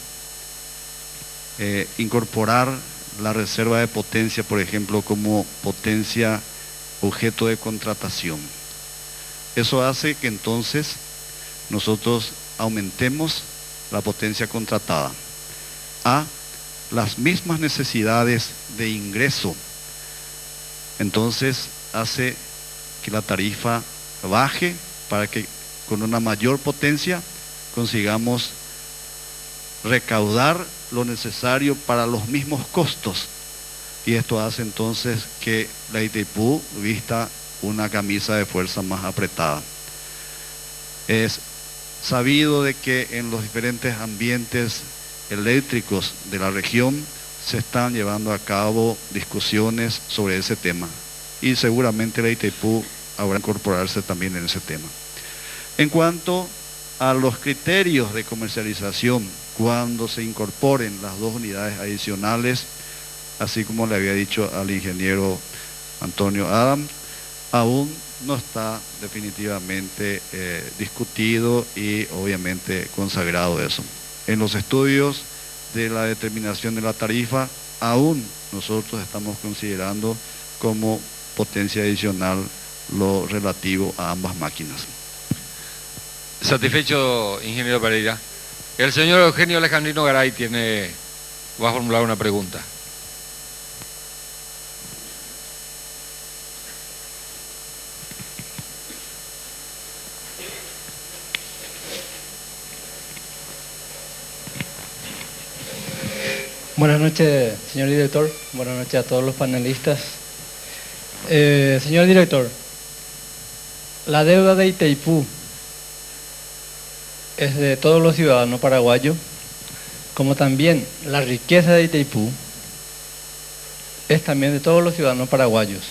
incorporar la reserva de potencia, por ejemplo, como potencia objeto de contratación? Eso hace que entonces nosotros aumentemos la potencia contratada a las mismas necesidades de ingreso. Entonces hace que la tarifa baje para que con una mayor potencia consigamos recaudar lo necesario para los mismos costos. Y esto hace entonces que la Itaipú vista una camisa de fuerza más apretada. Es sabido de que en los diferentes ambientes eléctricos de la región se están llevando a cabo discusiones sobre ese tema y seguramente la Itaipú habrá incorporarse también en ese tema. En cuanto a los criterios de comercialización, cuando se incorporen las 2 unidades adicionales, así como le había dicho al ingeniero Antonio Adam, aún no está definitivamente discutido y obviamente consagrado eso. En los estudios de la determinación de la tarifa, aún nosotros estamos considerando como potencia adicional lo relativo a ambas máquinas.
Satisfecho, ingeniero Pereira. El señor Eugenio Alejandrino Garay va a formular una pregunta.
Buenas noches, señor director. Buenas noches a todos los panelistas. Señor director, la deuda de Itaipú es de todos los ciudadanos paraguayos, como también la riqueza de Itaipú es también de todos los ciudadanos paraguayos.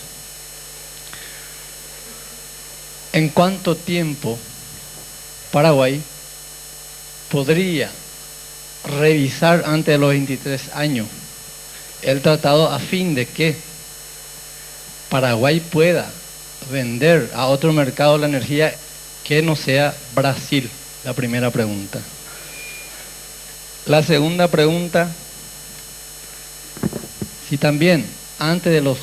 ¿En cuánto tiempo Paraguay podría revisar antes de los 23 años el tratado a fin de que Paraguay pueda vender a otro mercado la energía que no sea Brasil? La primera pregunta. La segunda pregunta, si también antes de los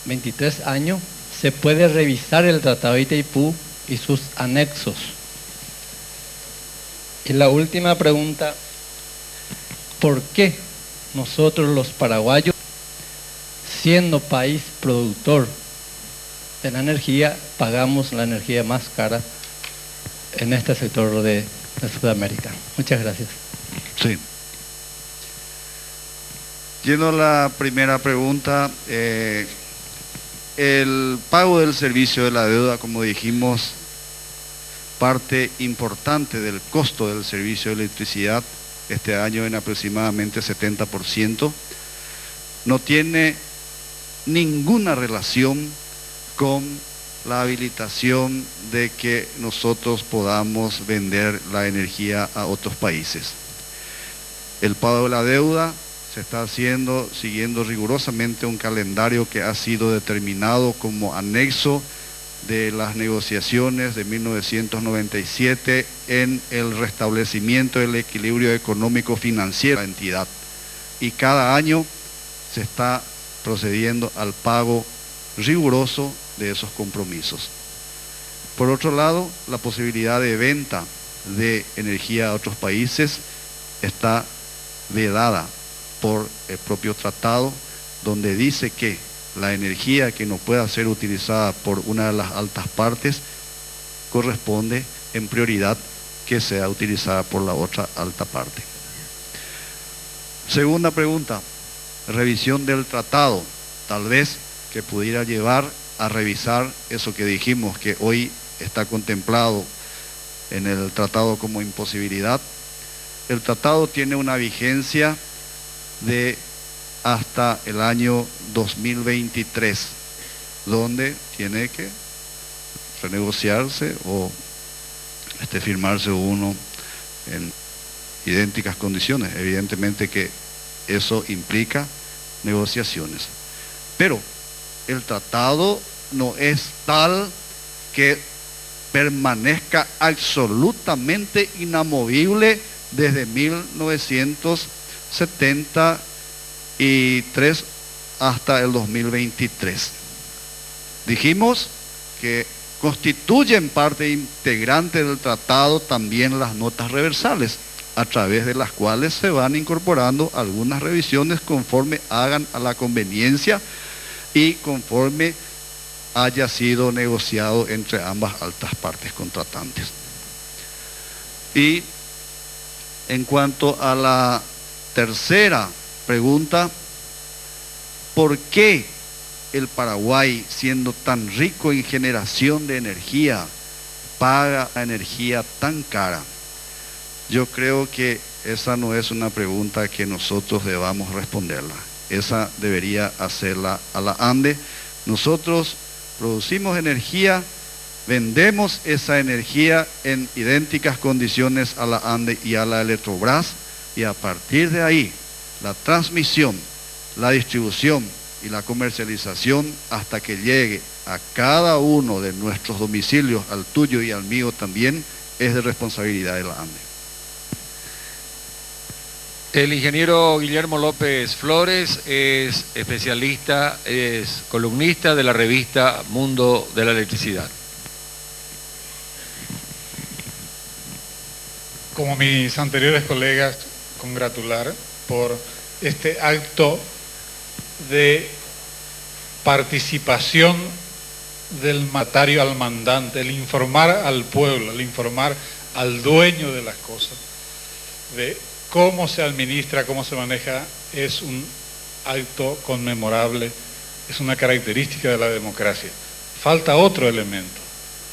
23 años se puede revisar el Tratado de Itaipú y sus anexos. Y la última pregunta, ¿por qué nosotros los paraguayos, siendo país productor de la energía, pagamos la energía más cara en este sector de Sudamérica? Muchas gracias.
Sí. Yendo a la primera pregunta, el pago del servicio de la deuda, como dijimos, parte importante del costo del servicio de electricidad este año en aproximadamente 70%, no tiene ninguna relación con la habilitación de que nosotros podamos vender la energía a otros países. El pago de la deuda se está haciendo siguiendo rigurosamente un calendario que ha sido determinado como anexo de las negociaciones de 1997 en el restablecimiento del equilibrio económico financiero de la entidad. Y cada año se está procediendo al pago riguroso de esos compromisos. Por otro lado, la posibilidad de venta de energía a otros países está vedada por el propio tratado, donde dice que la energía que no pueda ser utilizada por una de las altas partes corresponde en prioridad que sea utilizada por la otra alta parte. Segunda pregunta, revisión del tratado, tal vez que pudiera llevar a revisar eso que dijimos que hoy está contemplado en el tratado como imposibilidad. El tratado tiene una vigencia de hasta el año 2023, donde tiene que renegociarse o firmarse uno en idénticas condiciones. Evidentemente que eso implica negociaciones. Pero el tratado no es tal que permanezca absolutamente inamovible desde 1973 hasta el 2023. Dijimos que constituyen parte integrante del tratado también las notas reversales, a través de las cuales se van incorporando algunas revisiones conforme hagan a la conveniencia y conforme haya sido negociado entre ambas altas partes contratantes. Y en cuanto a la tercera pregunta, ¿por qué el Paraguay, siendo tan rico en generación de energía, paga energía tan cara? Yo creo que esa no es una pregunta que nosotros debamos responderla. Esa debería hacerla a la ANDE. Nosotros producimos energía, vendemos esa energía en idénticas condiciones a la ANDE y a la Electrobras, y a partir de ahí, la transmisión, la distribución y la comercialización hasta que llegue a cada uno de nuestros domicilios, al tuyo y al mío también, es de responsabilidad de la ANDE.
El ingeniero Guillermo López Flores es especialista, es columnista de la revista Mundo de la Electricidad.
Como mis anteriores colegas, congratular por este acto de participación del mandatario al mandante, el informar al pueblo, el informar al dueño de las cosas, de cómo se administra, cómo se maneja, es un acto conmemorable, es una característica de la democracia. Falta otro elemento,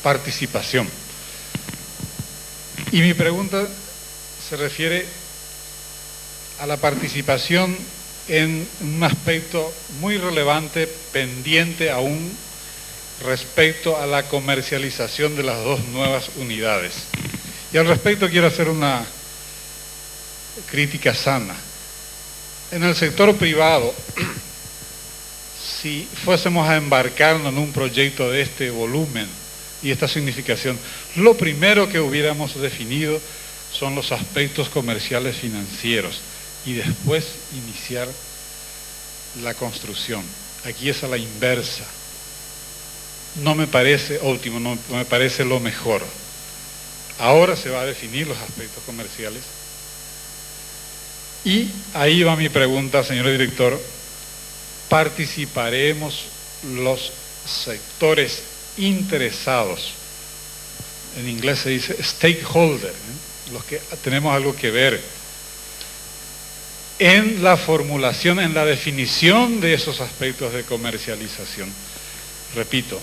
participación. Y mi pregunta se refiere a la participación en un aspecto muy relevante, pendiente aún, respecto a la comercialización de las dos nuevas unidades. Y al respecto quiero hacer una crítica sana. En el sector privado, si fuésemos a embarcarnos en un proyecto de este volumen y esta significación, lo primero que hubiéramos definido son los aspectos comerciales financieros y después iniciar la construcción. Aquí es a la inversa. No me parece óptimo, no me parece lo mejor. Ahora se va a definir los aspectos comerciales. Y ahí va mi pregunta, señor director. ¿Participaremos los sectores interesados? En inglés se dice stakeholder, los que tenemos algo que ver en la formulación, en la definición de esos aspectos de comercialización. Repito,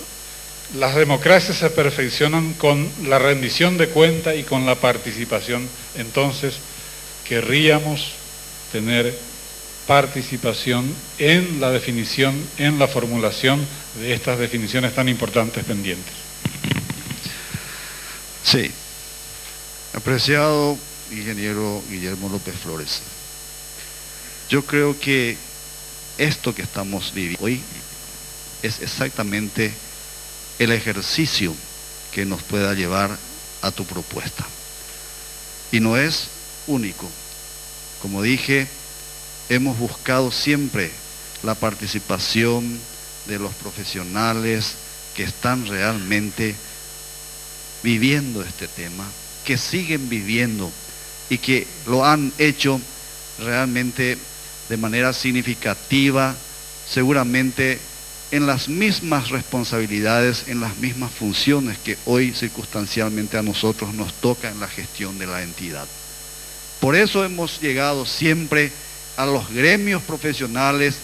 las democracias se perfeccionan con la rendición de cuenta y con la participación. Entonces, querríamos tener participación en la definición, en la formulación de estas definiciones tan importantes pendientes.
Sí. Apreciado ingeniero Guillermo López Flores, yo creo que esto que estamos viviendo hoy es exactamente el ejercicio que nos pueda llevar a tu propuesta. Y no es único. Como dije, hemos buscado siempre la participación de los profesionales que están realmente viviendo este tema, que siguen viviendo y que lo han hecho realmente de manera significativa, seguramente en las mismas responsabilidades, en las mismas funciones que hoy circunstancialmente a nosotros nos toca en la gestión de la entidad. Por eso hemos llegado siempre a los gremios profesionales,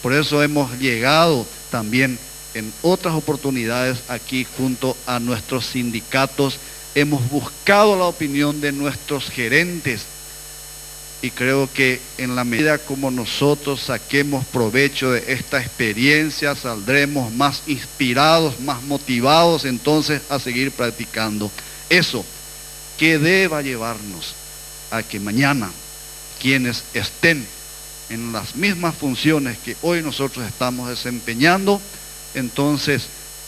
por eso hemos llegado también en otras oportunidades aquí junto a nuestros sindicatos, hemos buscado la opinión de nuestros gerentes y creo que en la medida como nosotros saquemos provecho de esta experiencia, saldremos más inspirados, más motivados entonces a seguir practicando eso que deba llevarnos a que mañana quienes estén en las mismas funciones que hoy nosotros estamos desempeñando, entonces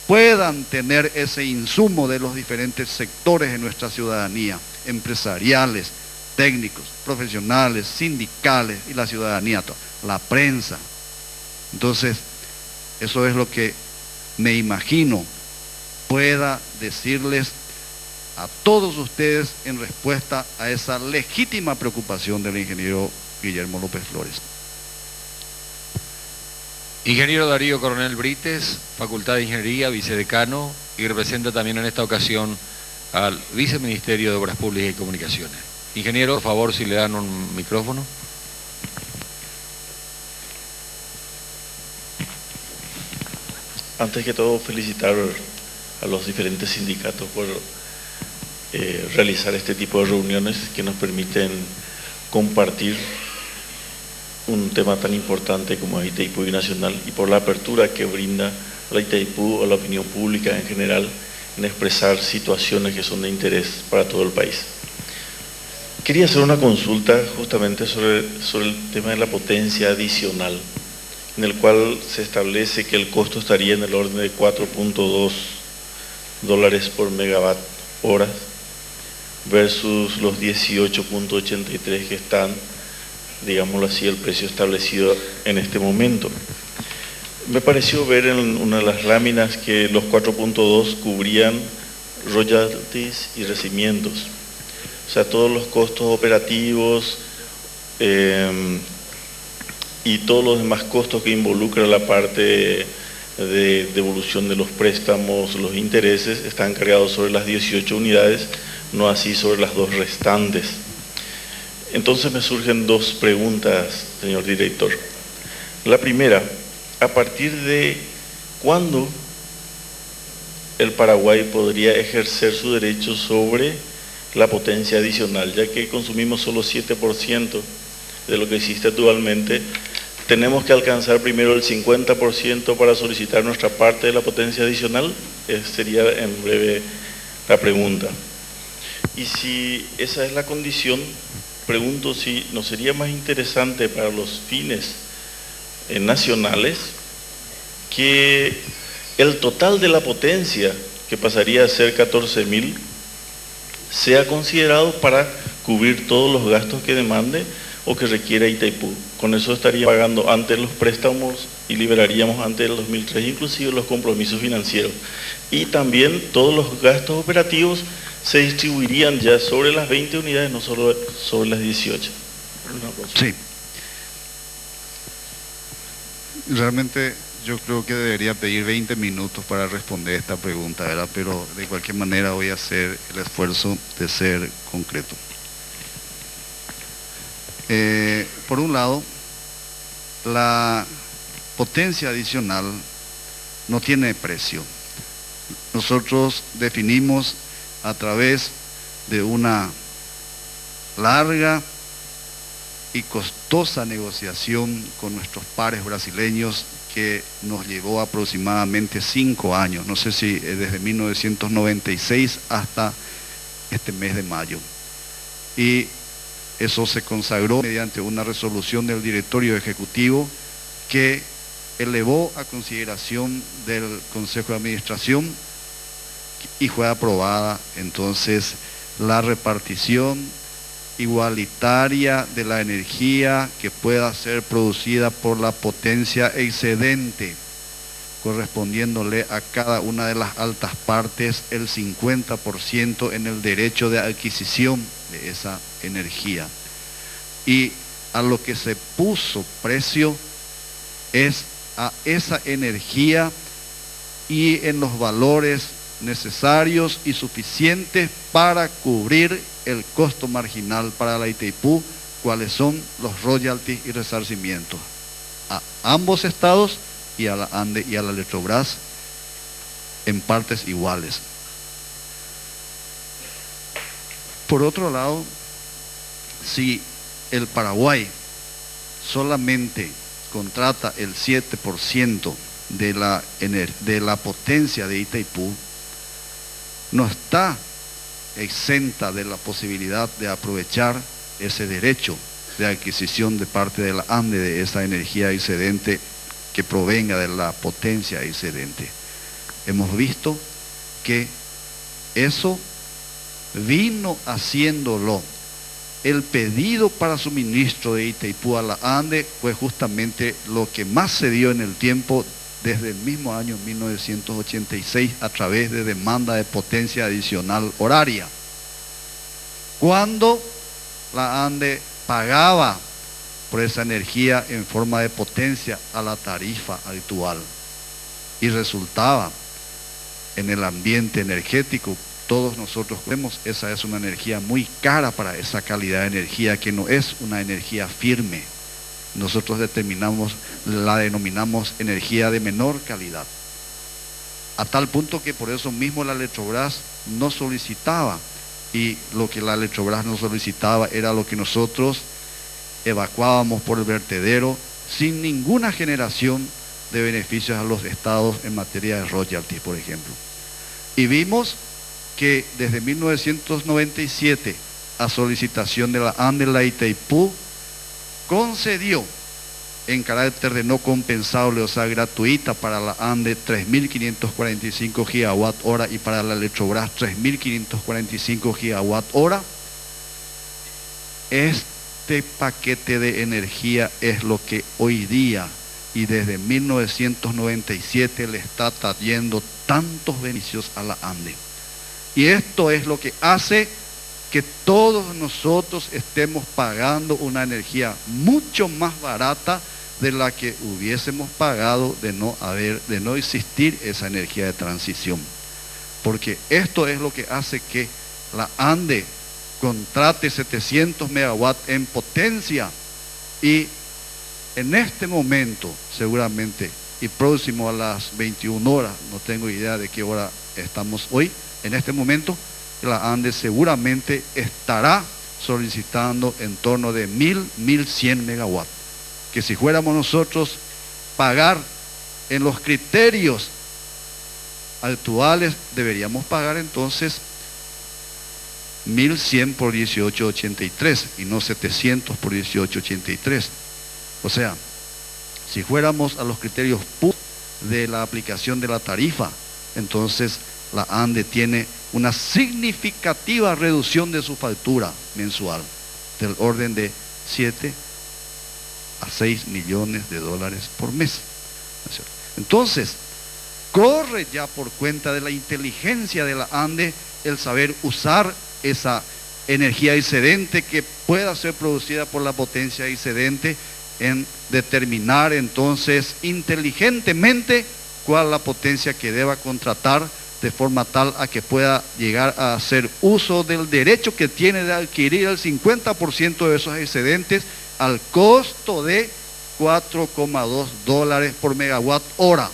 puedan tener ese insumo de los diferentes sectores de nuestra ciudadanía, empresariales, técnicos, profesionales, sindicales y la ciudadanía, la prensa. Entonces, eso es lo que me imagino pueda decirles a todos ustedes en respuesta a esa legítima preocupación del ingeniero Guillermo López Flores.
Ingeniero Darío Coronel Brites, Facultad de Ingeniería, vicedecano, y representa también en esta ocasión al Viceministerio de Obras Públicas y Comunicaciones. Ingeniero, por favor, si le dan un micrófono.
Antes que todo, felicitar a los diferentes sindicatos por realizar este tipo de reuniones que nos permiten compartir un tema tan importante como Itaipú Binacional y por la apertura que brinda la Itaipú a la opinión pública en general en expresar situaciones que son de interés para todo el país. Quería hacer una consulta justamente sobre el tema de la potencia adicional, en el cual se establece que el costo estaría en el orden de $4.2 por megawatt hora versus los 18.83 que están, digámoslo así, el precio establecido en este momento. Me pareció ver en una de las láminas que los 4.2 cubrían royalties y recibimientos, o sea, todos los costos operativos y todos los demás costos que involucra la parte de devolución de los préstamos, los intereses, están cargados sobre las 18 unidades, no así sobre las dos restantes. Entonces me surgen dos preguntas, señor director. La primera, ¿a partir de cuándo el Paraguay podría ejercer su derecho sobre la potencia adicional? Ya que consumimos solo 7% de lo que existe actualmente, ¿tenemos que alcanzar primero el 50% para solicitar nuestra parte de la potencia adicional? Sería en breve la pregunta. Y si esa es la condición, pregunto si no sería más interesante para los fines nacionales que el total de la potencia, que pasaría a ser 14.000, sea considerado para cubrir todos los gastos que demande o que requiera Itaipú. Con eso estaría pagando antes los préstamos y liberaríamos antes del 2003 inclusive los compromisos financieros. Y también todos los gastos operativos se distribuirían ya sobre las 20 unidades, no solo sobre las 18.
Sí. Realmente yo creo que debería pedir 20 minutos para responder esta pregunta, ¿verdad? Pero de cualquier manera voy a hacer el esfuerzo de ser concreto. Por un lado, la potencia adicional no tiene precio. Nosotros definimos a través de una larga y costosa negociación con nuestros pares brasileños que nos llevó aproximadamente 5 años, no sé si desde 1996 hasta este mes de mayo. Y eso se consagró mediante una resolución del directorio ejecutivo que elevó a consideración del Consejo de Administración y fue aprobada entonces la repartición igualitaria de la energía que pueda ser producida por la potencia excedente, correspondiéndole a cada una de las altas partes el 50% en el derecho de adquisición de esa energía. Y a lo que se puso precio es a esa energía y en los valores necesarios y suficientes para cubrir el costo marginal para la Itaipú, cuáles son los royalties y resarcimientos a ambos estados y a la ANDE y a la Electrobras en partes iguales. Por otro lado, si el Paraguay solamente contrata el 7% de la potencia de Itaipú, no está exenta de la posibilidad de aprovechar ese derecho de adquisición de parte de la ANDE de esa energía excedente que provenga de la potencia excedente. Hemos visto que eso vino haciéndolo. El pedido para suministro de Itaipú a la ANDE fue justamente lo que más se dio en el tiempo desde el mismo año 1986 a través de demanda de potencia adicional horaria. Cuando la ANDE pagaba por esa energía en forma de potencia a la tarifa habitual y resultaba en el ambiente energético, todos nosotros vemos, esa es una energía muy cara para esa calidad de energía que no es una energía firme. Nosotros la denominamos energía de menor calidad. A tal punto que por eso mismo la Electrobras no solicitaba, y lo que la Electrobras no solicitaba era lo que nosotros evacuábamos por el vertedero sin ninguna generación de beneficios a los estados en materia de royalties, por ejemplo. Y vimos que desde 1997, a solicitación de la ANDE, la Itaipú concedió en carácter de no compensable, o sea, gratuita para la ANDE 3.545 gigawatt hora y para la Electrobras 3.545 gigawatt hora. Este paquete de energía es lo que hoy día y desde 1997 le está trayendo tantos beneficios a la ANDE. Y esto es lo que hace que todos nosotros estemos pagando una energía mucho más barata de la que hubiésemos pagado de no existir esa energía de transición. Porque esto es lo que hace que la ANDE contrate 700 megawatts en potencia y en este momento, seguramente, y próximo a las 21 horas, no tengo idea de qué hora estamos hoy, en este momento, la ANDE seguramente estará solicitando en torno de 1.100 megawatts. Que si fuéramos nosotros pagar en los criterios actuales, deberíamos pagar entonces 1.100 por 18.83 y no 700 por 18.83. O sea, si fuéramos a los criterios puros de la aplicación de la tarifa, entonces la ANDE tiene una significativa reducción de su factura mensual, del orden de 7 a 6 millones de dólares por mes. Entonces, corre ya por cuenta de la inteligencia de la ANDE el saber usar esa energía excedente que pueda ser producida por la potencia excedente en determinar entonces inteligentemente cuál es la potencia que deba contratar de forma tal a que pueda llegar a hacer uso del derecho que tiene de adquirir el 50% de esos excedentes al costo de 4,2 dólares por megawatt hora.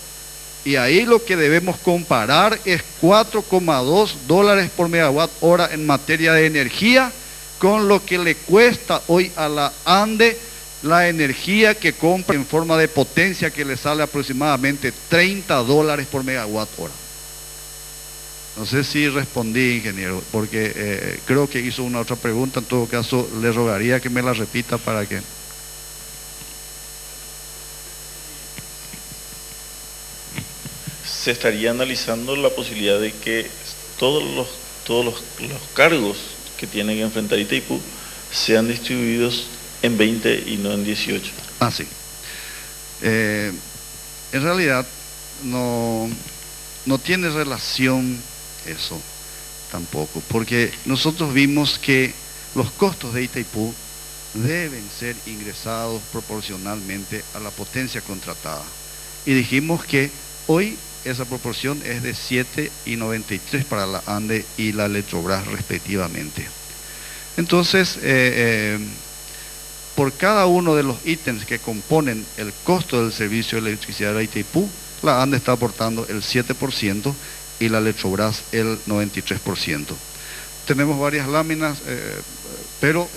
Y ahí lo que debemos comparar es 4,2 dólares por megawatt hora en materia de energía con lo que le cuesta hoy a la ANDE la energía que compra en forma de potencia, que le sale aproximadamente 30 dólares por megawatt hora. No sé si respondí, ingeniero, porque creo que hizo una otra pregunta. En todo caso, le rogaría que me la repita para que...
Se estaría analizando la posibilidad de que todos los cargos que tienen que enfrentar Itaipú sean distribuidos en 20 y no en 18.
Ah, sí. En realidad no tiene relación eso tampoco, porque nosotros vimos que los costos de Itaipú deben ser ingresados proporcionalmente a la potencia contratada. Y dijimos que hoy esa proporción es de 7,93 para la ANDE y la Electrobras respectivamente. Entonces, por cada uno de los ítems que componen el costo del servicio de electricidad de Itaipú, la ANDE está aportando el 7% y la Electrobras el 93%. Tenemos varias láminas, pero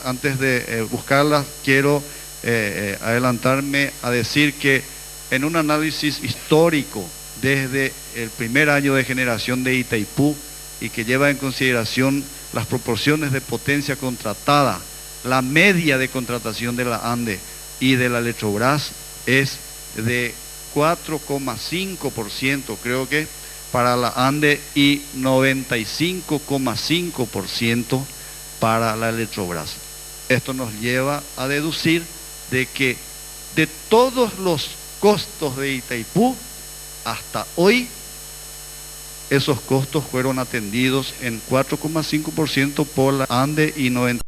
antes de buscarlas, quiero adelantarme a decir que en un análisis histórico desde el primer año de generación de Itaipú y que lleva en consideración las proporciones de potencia contratada, la media de contratación de la ANDE y de la Electrobras es de 4,5%, creo que para la ANDE, y 95,5% para la Electrobras. Esto nos lleva a deducir de que de todos los costos de Itaipú, hasta hoy, esos costos fueron atendidos en 4,5% por la ANDE y 90%.